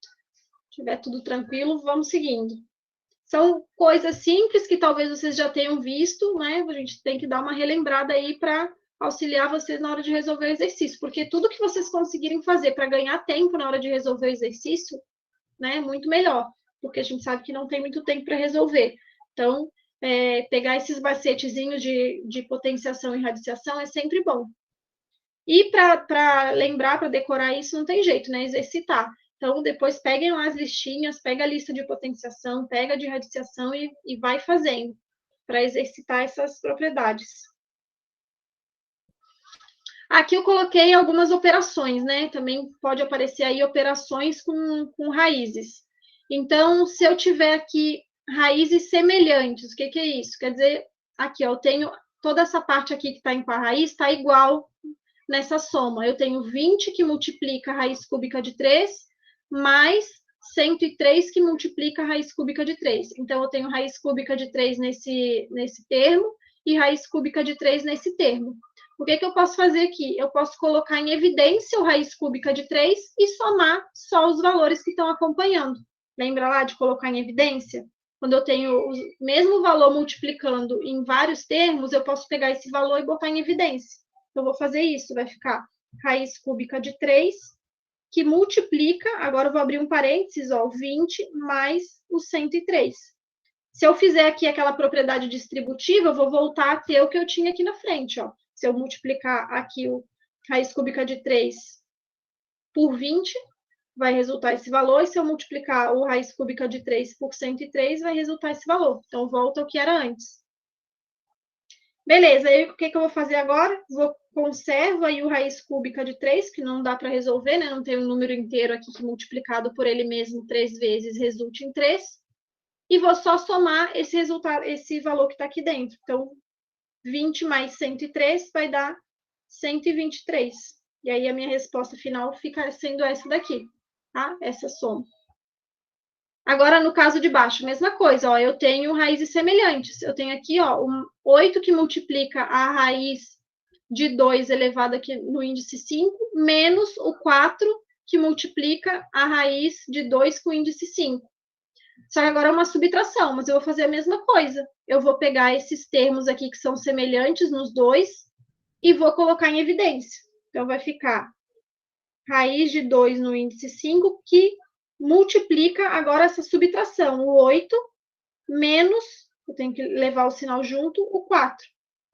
S1: se tiver tudo tranquilo, vamos seguindo. São coisas simples que talvez vocês já tenham visto, né? A gente tem que dar uma relembrada aí para auxiliar vocês na hora de resolver o exercício, porque tudo que vocês conseguirem fazer para ganhar tempo na hora de resolver o exercício, né, é muito melhor, porque a gente sabe que não tem muito tempo para resolver. Então, pegar esses macetezinhos de potenciação e radiciação é sempre bom. E para lembrar, para decorar isso, não tem jeito, né? Exercitar. Então, depois peguem lá as listinhas, pega a lista de potenciação, pega de radiciação e vai fazendo, para exercitar essas propriedades. Aqui eu coloquei algumas operações, né? Também pode aparecer aí operações com raízes. Então, se eu tiver aqui raízes semelhantes, o que é isso? Quer dizer, aqui, ó, eu tenho toda essa parte aqui que está em par raiz, está igual nessa soma. Eu tenho 20 que multiplica a raiz cúbica de 3, mais 103 que multiplica a raiz cúbica de 3. Então, eu tenho raiz cúbica de 3 nesse termo e raiz cúbica de 3 nesse termo. O que eu posso fazer aqui? Eu posso colocar em evidência o raiz cúbica de 3 e somar só os valores que estão acompanhando. Lembra lá de colocar em evidência? Quando eu tenho o mesmo valor multiplicando em vários termos, eu posso pegar esse valor e botar em evidência. Eu vou fazer isso, vai ficar raiz cúbica de 3, que multiplica, agora eu vou abrir um parênteses, ó, 20 mais o 103. Se eu fizer aqui aquela propriedade distributiva, eu vou voltar a ter o que eu tinha aqui na frente, ó. Se eu multiplicar aqui o raiz cúbica de 3 por 20, vai resultar esse valor, e se eu multiplicar o raiz cúbica de 3 por 103, vai resultar esse valor. Então, volta ao que era antes. Beleza, aí o que eu vou fazer agora? Conservo aí o raiz cúbica de 3, que não dá para resolver, né? Não tem um número inteiro aqui que multiplicado por ele mesmo 3 vezes resulte em 3. E vou só somar esse resultado, esse valor que está aqui dentro. Então, 20 mais 103 vai dar 123. E aí a minha resposta final fica sendo essa daqui, tá? Essa soma. Agora, no caso de baixo, mesma coisa, ó, eu tenho raízes semelhantes. Eu tenho aqui, ó, 8 que multiplica a raiz de 2 elevado aqui no índice 5, menos o 4 que multiplica a raiz de 2 com o índice 5. Só que agora é uma subtração, mas eu vou fazer a mesma coisa. Eu vou pegar esses termos aqui que são semelhantes nos dois e vou colocar em evidência. Então, vai ficar raiz de 2 no índice 5, que multiplica agora essa subtração, o 8 menos, eu tenho que levar o sinal junto, o 4.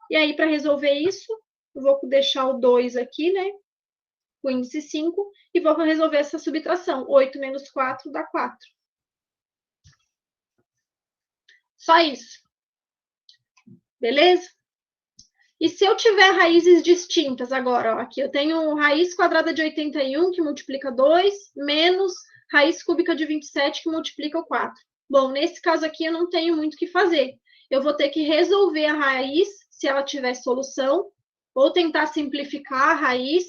S1: E aí, para resolver isso, eu vou deixar o 2 aqui, né? o índice 5, e vou resolver essa subtração. 8 menos 4 dá 4. Só isso. Beleza? E se eu tiver raízes distintas agora, ó, aqui eu tenho raiz quadrada de 81, que multiplica 2, menos raiz cúbica de 27, que multiplica o 4. Bom, nesse caso aqui eu não tenho muito o que fazer. Eu vou ter que resolver a raiz, se ela tiver solução, ou tentar simplificar a raiz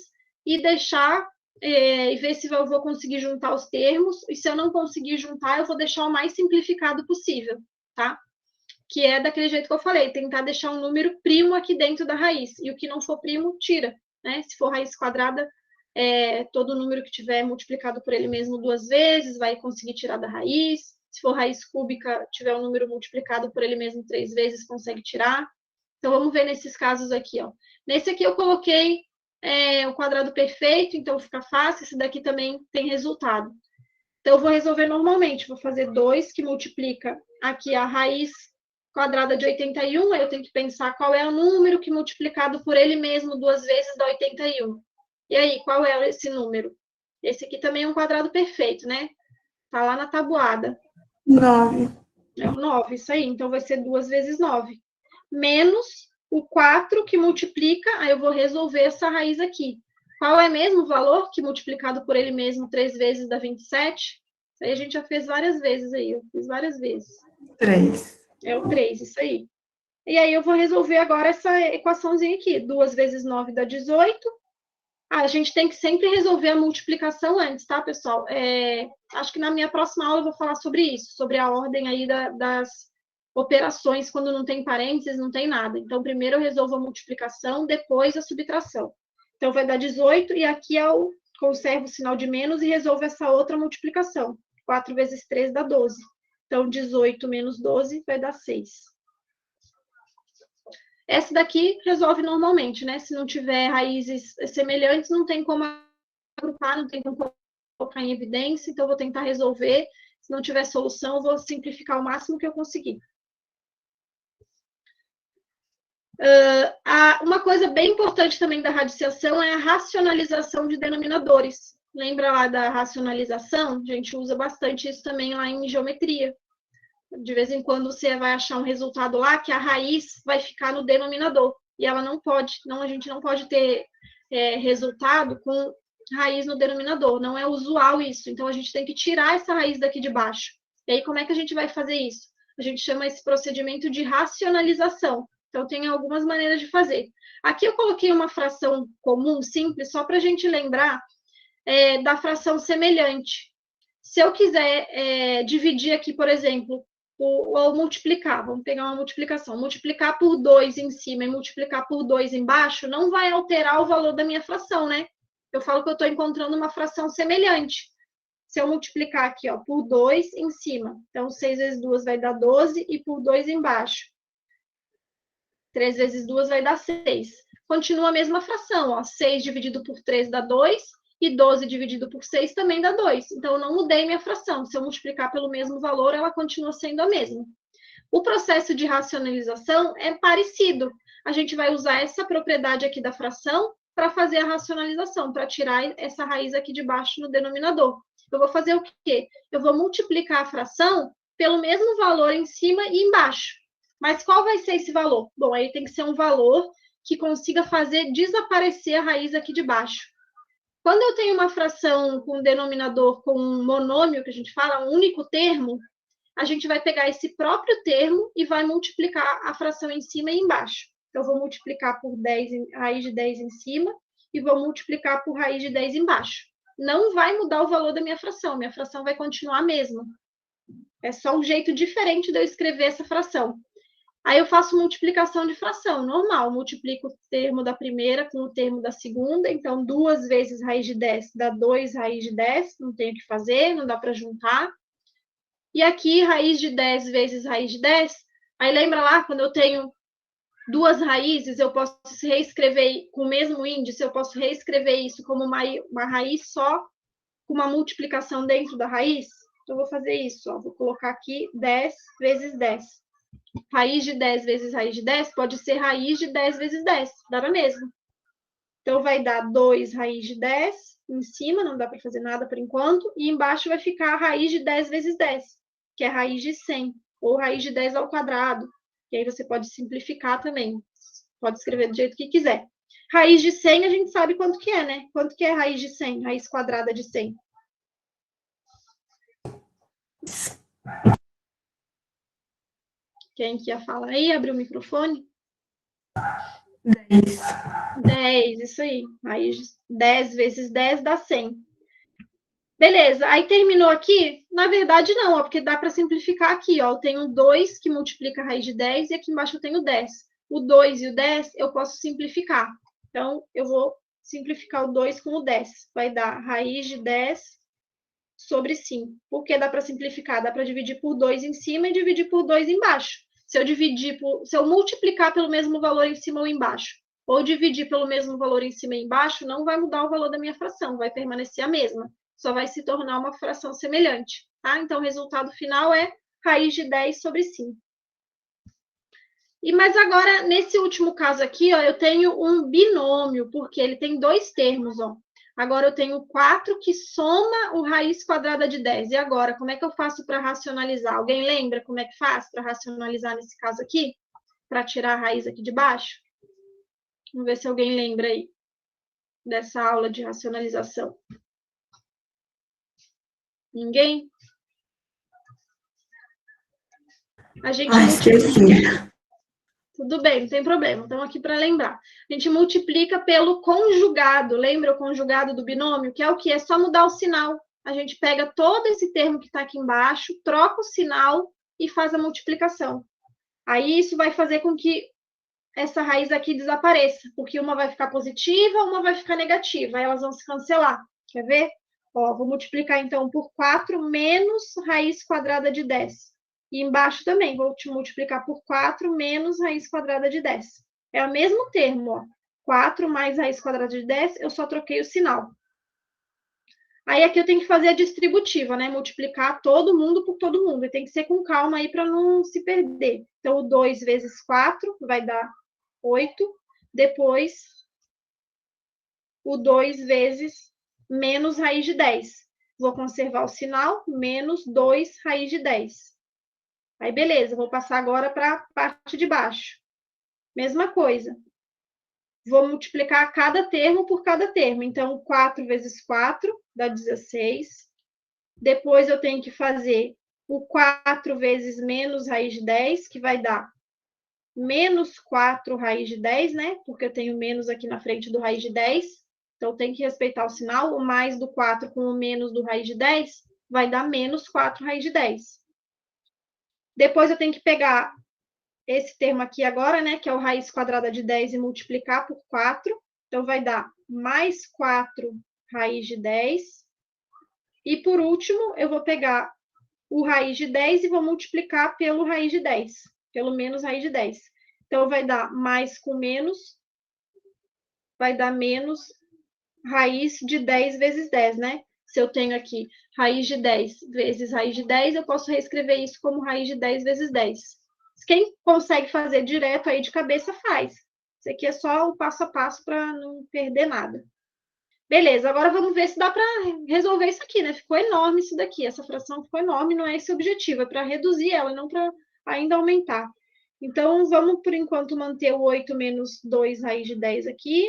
S1: e deixar, e ver se eu vou conseguir juntar os termos. E se eu não conseguir juntar, eu vou deixar o mais simplificado possível, tá? Que é daquele jeito que eu falei, tentar deixar um número primo aqui dentro da raiz. E o que não for primo, tira, né? Se for raiz quadrada, todo número que tiver multiplicado por ele mesmo 2 vezes, vai conseguir tirar da raiz. Se for raiz cúbica, tiver um número multiplicado por ele mesmo 3 vezes, consegue tirar. Então, vamos ver nesses casos aqui, ó. Nesse aqui eu coloquei o quadrado perfeito, então fica fácil. Esse daqui também tem resultado. Então, eu vou resolver normalmente. Vou fazer 2, que multiplica aqui a raiz quadrada de 81, aí eu tenho que pensar qual é o número que multiplicado por ele mesmo 2 vezes dá 81. E aí, qual é esse número? Esse aqui também é um quadrado perfeito, né? Tá lá na tabuada.
S2: 9.
S1: É o 9, isso aí. Então, vai ser 2 vezes 9. Menos o 4 que multiplica, aí eu vou resolver essa raiz aqui. Qual é mesmo o valor que multiplicado por ele mesmo 3 vezes dá 27? Isso aí a gente já fez várias vezes aí, eu fiz várias vezes.
S2: 3.
S1: É o 3, isso aí. E aí eu vou resolver agora essa equaçãozinha aqui. 2 vezes 9 dá 18. A gente tem que sempre resolver a multiplicação antes, tá, pessoal? Acho que na minha próxima aula eu vou falar sobre isso, sobre a ordem aí das operações quando não tem parênteses, não tem nada. Então, primeiro eu resolvo a multiplicação, depois a subtração. Então, vai dar 18 e aqui eu conservo o sinal de menos e resolvo essa outra multiplicação. 4 vezes 3 dá 12. Então, 18 menos 12 vai dar 6. Essa daqui resolve normalmente, né? Se não tiver raízes semelhantes, não tem como agrupar, não tem como colocar em evidência, então eu vou tentar resolver. Se não tiver solução, eu vou simplificar o máximo que eu conseguir. Uma coisa bem importante também da radiciação é a racionalização de denominadores. Lembra lá da racionalização? A gente usa bastante isso também lá em geometria. De vez em quando você vai achar um resultado lá que a raiz vai ficar no denominador. E ela não pode, a gente não pode ter resultado com raiz no denominador. Não é usual isso. Então, a gente tem que tirar essa raiz daqui de baixo. E aí, como é que a gente vai fazer isso? A gente chama esse procedimento de racionalização. Então, tem algumas maneiras de fazer. Aqui eu coloquei uma fração comum, simples, só para a gente lembrar da fração semelhante. Se eu quiser dividir aqui, por exemplo, ou multiplicar, vamos pegar uma multiplicação, multiplicar por 2 em cima e multiplicar por 2 embaixo, não vai alterar o valor da minha fração, né? Eu falo que eu estou encontrando uma fração semelhante. Se eu multiplicar aqui, ó, por 2 em cima, então 6 vezes 2 vai dar 12 e por 2 embaixo. 3 vezes 2 vai dar 6. Continua a mesma fração, ó, 6 dividido por 3 dá 2, e 12 dividido por 6 também dá 2. Então, eu não mudei minha fração. Se eu multiplicar pelo mesmo valor, ela continua sendo a mesma. O processo de racionalização é parecido. A gente vai usar essa propriedade aqui da fração para fazer a racionalização, para tirar essa raiz aqui de baixo no denominador. Eu vou fazer o quê? Eu vou multiplicar a fração pelo mesmo valor em cima e embaixo. Mas qual vai ser esse valor? Bom, aí tem que ser um valor que consiga fazer desaparecer a raiz aqui de baixo. Quando eu tenho uma fração com um denominador com um monômio, que a gente fala, um único termo, a gente vai pegar esse próprio termo e vai multiplicar a fração em cima e embaixo. Então, eu vou multiplicar por 10, raiz de 10 em cima e vou multiplicar por raiz de 10 embaixo. Não vai mudar o valor da minha fração vai continuar a mesma. É só um jeito diferente de eu escrever essa fração. Aí eu faço multiplicação de fração, normal. Multiplico o termo da primeira com o termo da segunda. Então, 2 vezes raiz de 10 dá 2 raiz de 10. Não tem o que fazer, não dá para juntar. E aqui, raiz de 10 vezes raiz de 10. Aí lembra lá, quando eu tenho duas raízes, eu posso reescrever com o mesmo índice, eu posso reescrever isso como uma raiz só, com uma multiplicação dentro da raiz. Então, eu vou fazer isso, ó. Vou colocar aqui 10 vezes 10. Raiz de 10 vezes raiz de 10 pode ser raiz de 10 vezes 10, dá na mesma. Então, vai dar 2 raiz de 10 em cima, não dá para fazer nada por enquanto, e embaixo vai ficar a raiz de 10 vezes 10, que é a raiz de 100, ou raiz de 10 ao quadrado, que aí você pode simplificar também, pode escrever do jeito que quiser. Raiz de 100 a gente sabe quanto que é, né? Quanto que é raiz de 100, raiz quadrada de 100? Quem que ia falar aí? Abre o microfone.
S2: 10.
S1: 10, isso aí. Raiz de 10 vezes 10 dá 100. Beleza, aí terminou aqui? Na verdade, não, ó, porque dá para simplificar aqui. Ó, eu tenho 2 que multiplica a raiz de 10 e aqui embaixo eu tenho 10. O 2 e o 10 eu posso simplificar. Então, eu vou simplificar o 2 com o 10. Vai dar raiz de 10 sobre 5. Por que dá para simplificar? Dá para dividir por 2 em cima e dividir por 2 embaixo. Se eu multiplicar pelo mesmo valor em cima ou embaixo, ou dividir pelo mesmo valor em cima e embaixo, não vai mudar o valor da minha fração, vai permanecer a mesma. Só vai se tornar uma fração semelhante. Tá? Então, o resultado final é raiz de 10 sobre 5. Mas agora, nesse último caso aqui, ó, eu tenho um binômio, porque ele tem 2 termos. Ó. Agora, eu tenho 4 que soma o raiz quadrada de 10. E agora, como é que eu faço para racionalizar? Alguém lembra como é que faz para racionalizar nesse caso aqui? Para tirar a raiz aqui de baixo? Vamos ver se alguém lembra aí dessa aula de racionalização. Ninguém? A gente multiplica. Tudo bem, não tem problema. Estamos aqui para lembrar. A gente multiplica pelo conjugado. Lembra o conjugado do binômio? Que é o que? É só mudar o sinal. A gente pega todo esse termo que está aqui embaixo, troca o sinal e faz a multiplicação. Aí isso vai fazer com que essa raiz aqui desapareça, porque uma vai ficar positiva, uma vai ficar negativa. Aí elas vão se cancelar. Quer ver? Ó, vou multiplicar então por 4 menos raiz quadrada de 10. E embaixo também, vou te multiplicar por 4 menos raiz quadrada de 10. É o mesmo termo, ó. 4 mais raiz quadrada de 10, eu só troquei o sinal. Aí aqui eu tenho que fazer a distributiva, né? Multiplicar todo mundo por todo mundo. E tem que ser com calma aí para não se perder. Então, o 2 vezes 4 vai dar 8. Depois, o 2 vezes menos raiz de 10. Vou conservar o sinal, menos 2 raiz de 10. Aí, beleza, vou passar agora para a parte de baixo. Mesma coisa. Vou multiplicar cada termo por cada termo. Então, 4 vezes 4 dá 16. Depois, eu tenho que fazer o 4 vezes menos raiz de 10, que vai dar menos 4 raiz de 10, né? Porque eu tenho menos aqui na frente do raiz de 10. Então, tem que respeitar o sinal. O mais do 4 com o menos do raiz de 10 vai dar menos 4 raiz de 10. Depois, eu tenho que pegar esse termo aqui agora, né? Que é o raiz quadrada de 10 e multiplicar por 4. Então, vai dar mais 4 raiz de 10. E, por último, eu vou pegar o raiz de 10 e vou multiplicar pelo raiz de 10. Pelo menos raiz de 10. Então, vai dar mais com menos, vai dar menos raiz de 10 vezes 10, né? Se eu tenho aqui raiz de 10 vezes raiz de 10, eu posso reescrever isso como raiz de 10 vezes 10. Quem consegue fazer direto aí de cabeça, faz. Isso aqui é só o passo a passo para não perder nada. Beleza, agora vamos ver se dá para resolver isso aqui, né? Ficou enorme isso daqui, essa fração ficou enorme, não é esse o objetivo, é para reduzir ela, não para ainda aumentar. Então, vamos, por enquanto, manter o 8 menos 2 raiz de 10 aqui,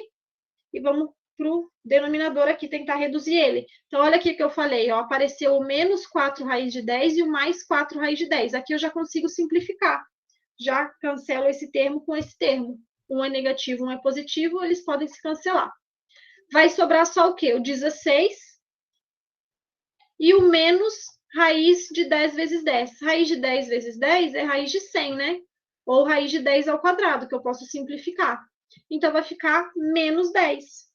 S1: e vamos para o denominador aqui, tentar reduzir ele. Então, olha aqui que eu falei, ó, apareceu o menos 4 raiz de 10 e o mais 4 raiz de 10. Aqui eu já consigo simplificar. Já cancelo esse termo com esse termo. Um é negativo, um é positivo, eles podem se cancelar. Vai sobrar só o quê? O 16 e o menos raiz de 10 vezes 10. Raiz de 10 vezes 10 é raiz de 100, né? Ou raiz de 10 ao quadrado, que eu posso simplificar. Então, vai ficar menos 10.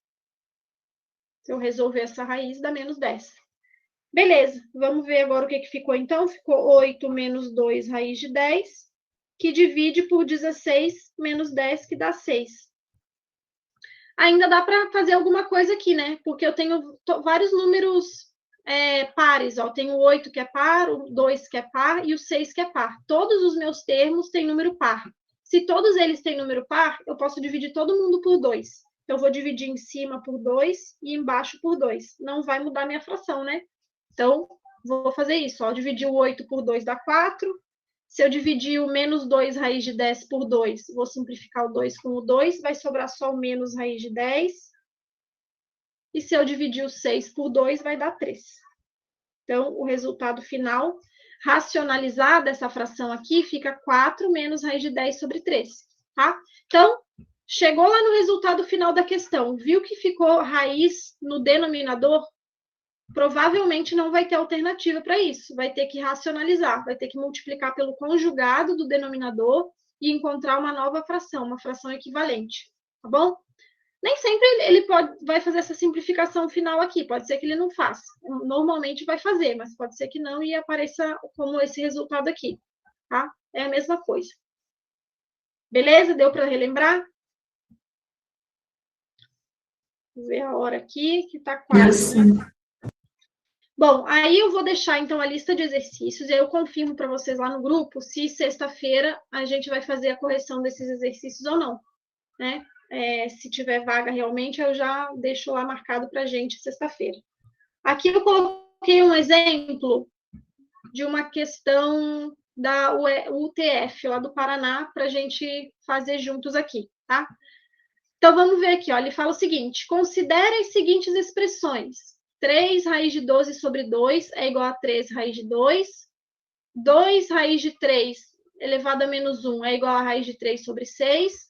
S1: Se eu resolver essa raiz, dá menos 10. Beleza, vamos ver agora o que ficou então. Ficou 8 menos 2 raiz de 10, que divide por 16 menos 10, que dá 6. Ainda dá para fazer alguma coisa aqui, né? Porque eu tenho vários números pares. Ó. Tenho o 8 que é par, o 2 que é par e o 6 que é par. Todos os meus termos têm número par. Se todos eles têm número par, eu posso dividir todo mundo por 2. Então, eu vou dividir em cima por 2 e embaixo por 2. Não vai mudar minha fração, né? Então, vou fazer isso. Ó, dividir o 8 por 2 dá 4. Se eu dividir o menos 2 raiz de 10 por 2, vou simplificar o 2 com o 2, vai sobrar só o menos raiz de 10. E se eu dividir o 6 por 2, vai dar 3. Então, o resultado final, racionalizada essa fração aqui, fica 4 menos raiz de 10 sobre 3, tá? Então, chegou lá no resultado final da questão, viu que ficou raiz no denominador? Provavelmente não vai ter alternativa para isso, vai ter que racionalizar, vai ter que multiplicar pelo conjugado do denominador e encontrar uma nova fração, uma fração equivalente, tá bom? Nem sempre ele vai fazer essa simplificação final aqui, pode ser que ele não faça. Normalmente vai fazer, mas pode ser que não e apareça como esse resultado aqui, tá? É a mesma coisa. Beleza? Deu para relembrar? Vou ver a hora aqui, que está quase, né? Bom, aí eu vou deixar, então, a lista de exercícios, e aí eu confirmo para vocês lá no grupo se sexta-feira a gente vai fazer a correção desses exercícios ou não, né? Se tiver vaga realmente, eu já deixo lá marcado para a gente sexta-feira. Aqui eu coloquei um exemplo de uma questão da UTF, lá do Paraná, para a gente fazer juntos aqui, tá? Então, vamos ver aqui, ó, ele fala o seguinte, considere as seguintes expressões. 3 raiz de 12 sobre 2 é igual a 3 raiz de 2. 2 raiz de 3 elevado a menos 1 é igual a raiz de 3 sobre 6.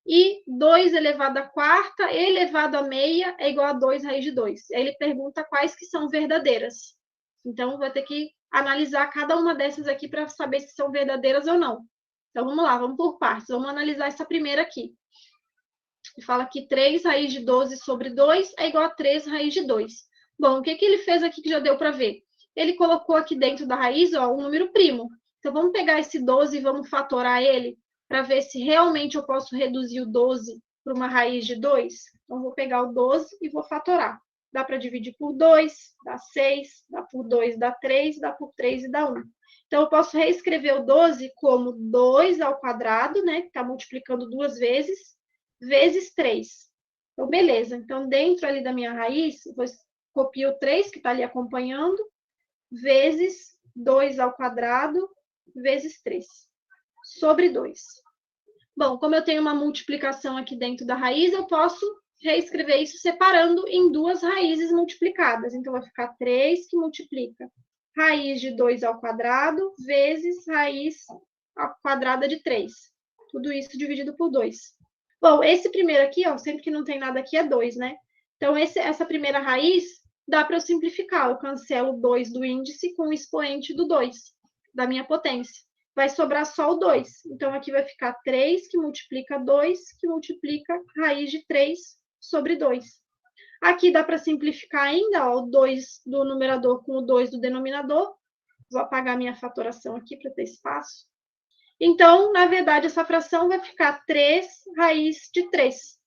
S1: E 2 elevado a quarta elevado a meia é igual a 2 raiz de 2. Aí ele pergunta quais que são verdadeiras. Então, vai ter que analisar cada uma dessas aqui para saber se são verdadeiras ou não. Então, vamos lá, vamos por partes. Vamos analisar essa primeira aqui. Ele fala que 3 raiz de 12 sobre 2 é igual a 3 raiz de 2. Bom, o que ele fez aqui que já deu para ver? Ele colocou aqui dentro da raiz, ó, um número primo. Então, vamos pegar esse 12 e vamos fatorar ele para ver se realmente eu posso reduzir o 12 para uma raiz de 2. Então, vou pegar o 12 e vou fatorar. Dá para dividir por 2, dá 6, dá por 2, dá 3, dá por 3 e dá 1. Então, eu posso reescrever o 12 como 2 ao quadrado, né, que está multiplicando 2 vezes, vezes 3. Então, beleza. Então, dentro ali da minha raiz, eu copio o 3, que está ali acompanhando, vezes 2 ao quadrado, vezes 3, sobre 2. Bom, como eu tenho uma multiplicação aqui dentro da raiz, eu posso reescrever isso separando em duas raízes multiplicadas. Então, vai ficar 3 que multiplica raiz de 2 ao quadrado, vezes raiz quadrada de 3. Tudo isso dividido por 2. Bom, esse primeiro aqui, ó, sempre que não tem nada aqui, é 2, né? Então, essa primeira raiz, dá para eu simplificar. Eu cancelo 2 do índice com o expoente do 2, da minha potência. Vai sobrar só o 2. Então, aqui vai ficar 3 que multiplica 2, que multiplica raiz de 3 sobre 2. Aqui dá para simplificar ainda, ó, o 2 do numerador com o 2 do denominador. Vou apagar minha fatoração aqui para ter espaço. Então, na verdade, essa fração vai ficar 3 raiz de 3.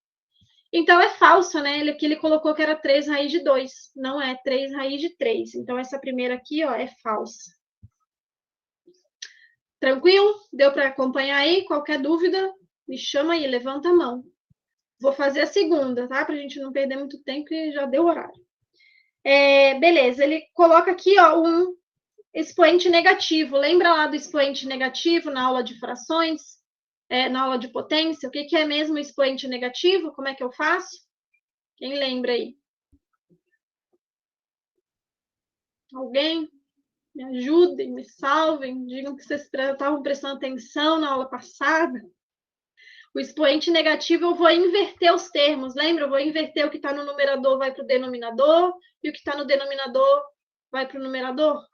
S1: Então, é falso, né? Aqui ele colocou que era 3 raiz de 2. Não é 3 raiz de 3. Então, essa primeira aqui, ó, é falsa. Tranquilo? Deu para acompanhar aí? Qualquer dúvida, me chama aí, levanta a mão. Vou fazer a segunda, tá? Para a gente não perder muito tempo, e já deu horário. Beleza, ele coloca aqui, ó, um expoente negativo. Lembra lá do expoente negativo na aula de frações? Na aula de potência? O que é mesmo expoente negativo? Como é que eu faço? Quem lembra aí? Alguém? Me ajudem, me salvem, digam que vocês estavam prestando atenção na aula passada. O expoente negativo, eu vou inverter os termos, lembra? Eu vou inverter o que está no numerador, vai para o denominador, e o que está no denominador vai para o numerador.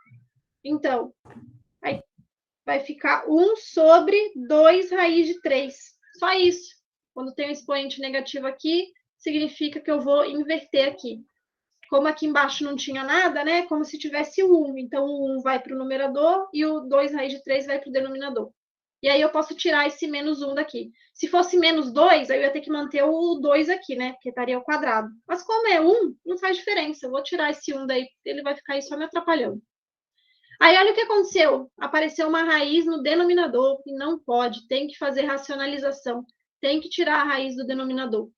S1: Então, aí vai ficar 1 sobre 2 raiz de 3. Só isso. Quando tem um expoente negativo aqui, significa que eu vou inverter aqui. Como aqui embaixo não tinha nada, né? Como se tivesse o 1. Então, o 1 vai para o numerador e o 2 raiz de 3 vai para o denominador. E aí eu posso tirar esse menos 1 daqui. Se fosse menos 2, eu ia ter que manter o 2 aqui, né? Porque estaria ao quadrado. Mas como é 1, não faz diferença. Eu vou tirar esse 1 daí, ele vai ficar aí só me atrapalhando. Aí olha o que aconteceu. Apareceu uma raiz no denominador e não pode. Tem que fazer racionalização. Tem que tirar a raiz do denominador.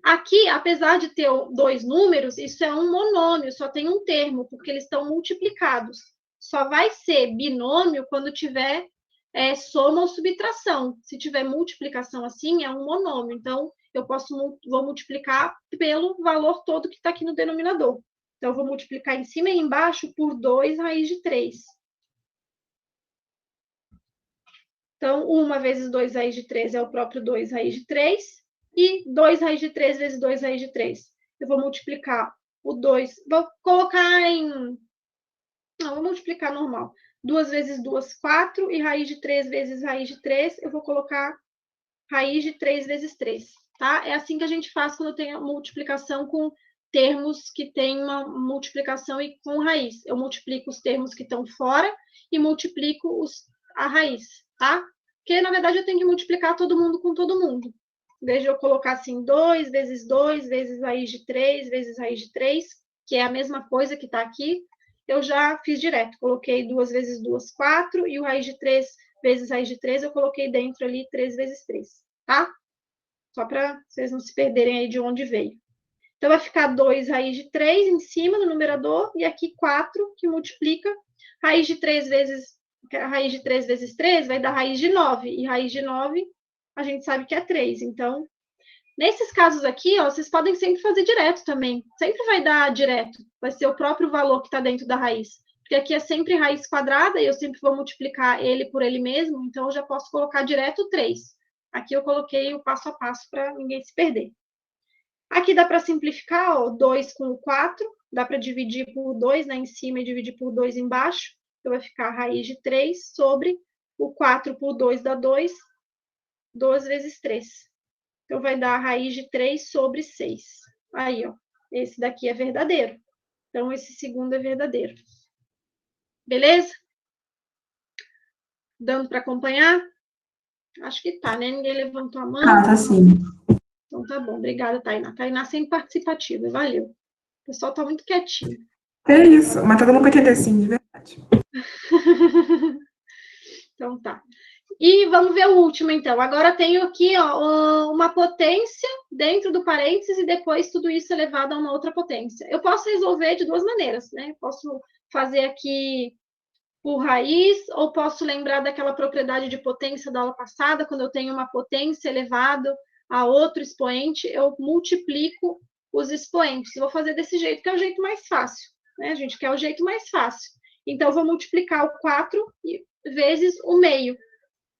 S1: Aqui, apesar de ter dois números, isso é um monômio, só tem um termo, porque eles estão multiplicados. Só vai ser binômio quando tiver soma ou subtração. Se tiver multiplicação assim, é um monômio. Então, vou multiplicar pelo valor todo que está aqui no denominador. Então, eu vou multiplicar em cima e embaixo por 2 raiz de 3. Então, 1 vezes 2 raiz de 3 é o próprio 2 raiz de 3. E 2 raiz de 3 vezes 2 raiz de 3. Eu vou multiplicar o 2. Vou colocar em... Não, vou multiplicar normal. 2 vezes 2, 4. E raiz de 3 vezes raiz de 3, eu vou colocar raiz de 3 vezes 3. Tá? É assim que a gente faz quando tem a multiplicação com termos que tem uma multiplicação e com raiz. Eu multiplico os termos que estão fora e multiplico a raiz, tá? Porque, na verdade, eu tenho que multiplicar todo mundo com todo mundo. Em vez de eu colocar assim, 2 vezes raiz de 3 vezes raiz de 3, que é a mesma coisa que está aqui, eu já fiz direto. Coloquei 2 vezes 2, 4, e o raiz de 3 vezes raiz de 3, eu coloquei dentro ali 3 vezes 3, tá? Só para vocês não se perderem aí de onde veio. Então, vai ficar 2 raiz de 3 em cima no numerador, e aqui 4, que multiplica. Raiz de 3 vezes 3 vai dar raiz de 9, e raiz de 9 a gente sabe que é 3. Então, nesses casos aqui, ó, vocês podem sempre fazer direto também. Sempre vai dar direto. Vai ser o próprio valor que está dentro da raiz. Porque aqui é sempre raiz quadrada, e eu sempre vou multiplicar ele por ele mesmo, então eu já posso colocar direto 3. Aqui eu coloquei o passo a passo para ninguém se perder. Aqui dá para simplificar, ó, 2 com o 4, dá para dividir por 2, né, em cima e dividir por 2 embaixo. Então, vai ficar a raiz de 3 sobre o 4 por 2 dá 2, 2 vezes 3. Então, vai dar a raiz de 3 sobre 6. Aí, ó, esse daqui é verdadeiro. Então, esse segundo é verdadeiro. Beleza? Dando para acompanhar? Acho que tá, né? Ninguém levantou a mão.
S2: Tá sim.
S1: Então, tá bom. Obrigada, Tainá. Tainá sempre participativa. Valeu. O pessoal tá muito quietinho.
S2: É isso, mas todo mundo vai entender sim, de verdade.
S1: Então, tá. E vamos ver o último, então. Agora tenho aqui, ó, uma potência dentro do parênteses e depois tudo isso elevado a uma outra potência. Eu posso resolver de duas maneiras, né? Posso fazer aqui por raiz, ou posso lembrar daquela propriedade de potência da aula passada, quando eu tenho uma potência elevada a outro expoente, eu multiplico os expoentes. Eu vou fazer desse jeito, que é o jeito mais fácil, né? A gente quer o jeito mais fácil. Então, eu vou multiplicar o 4 vezes o meio.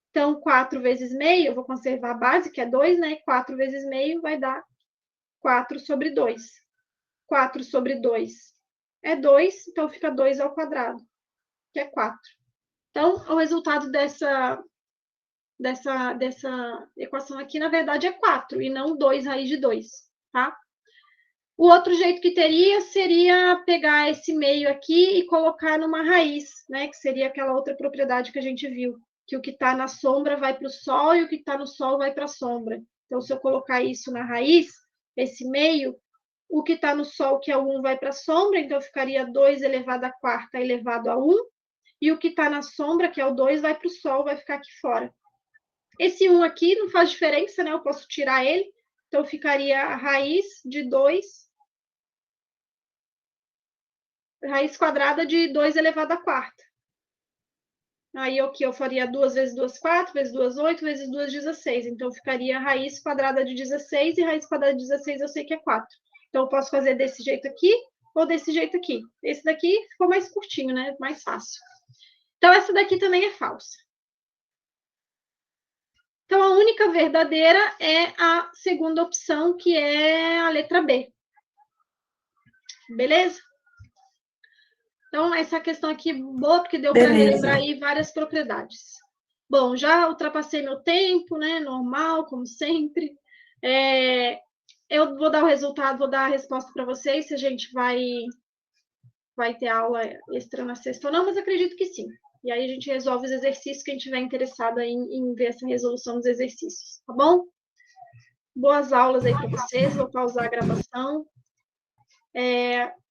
S1: Então, 4 vezes meio, eu vou conservar a base, que é 2, né? 4 vezes meio vai dar 4 sobre 2. 4 sobre 2 é 2, então fica 2 ao quadrado, que é 4. Então, o resultado dessa equação aqui, na verdade, é 4, e não 2 raiz de 2, tá? O outro jeito que teria seria pegar esse meio aqui e colocar numa raiz, né? Que seria aquela outra propriedade que a gente viu, que o que está na sombra vai para o sol e o que está no sol vai para a sombra. Então, se eu colocar isso na raiz, esse meio, o que está no sol, que é o 1, vai para a sombra, então ficaria 2 elevado à quarta elevado a 1, e o que está na sombra, que é o 2, vai para o sol, vai ficar aqui fora. Esse 1 aqui não faz diferença, né? Eu posso tirar ele, então ficaria a raiz de 2, raiz quadrada de 2 elevado à quarta. Aí o que eu faria 2 vezes 2, 4, vezes 2, 8, vezes 2, 16. Então, ficaria raiz quadrada de 16, e raiz quadrada de 16 eu sei que é 4. Então, eu posso fazer desse jeito aqui ou desse jeito aqui. Esse daqui ficou mais curtinho, né? Mais fácil. Então, essa daqui também é falsa. Então, a única verdadeira é a segunda opção, que é a letra B. Beleza? Então, essa questão aqui boa, porque deu para relembrar aí várias propriedades. Bom, já ultrapassei meu tempo, né? Normal, como sempre. Eu vou dar o resultado, vou dar a resposta para vocês, se a gente vai ter aula extra na sexta ou não, mas acredito que sim. E aí a gente resolve os exercícios, quem estiver interessado em ver essa resolução dos exercícios, tá bom? Boas aulas aí para vocês, vou pausar a gravação.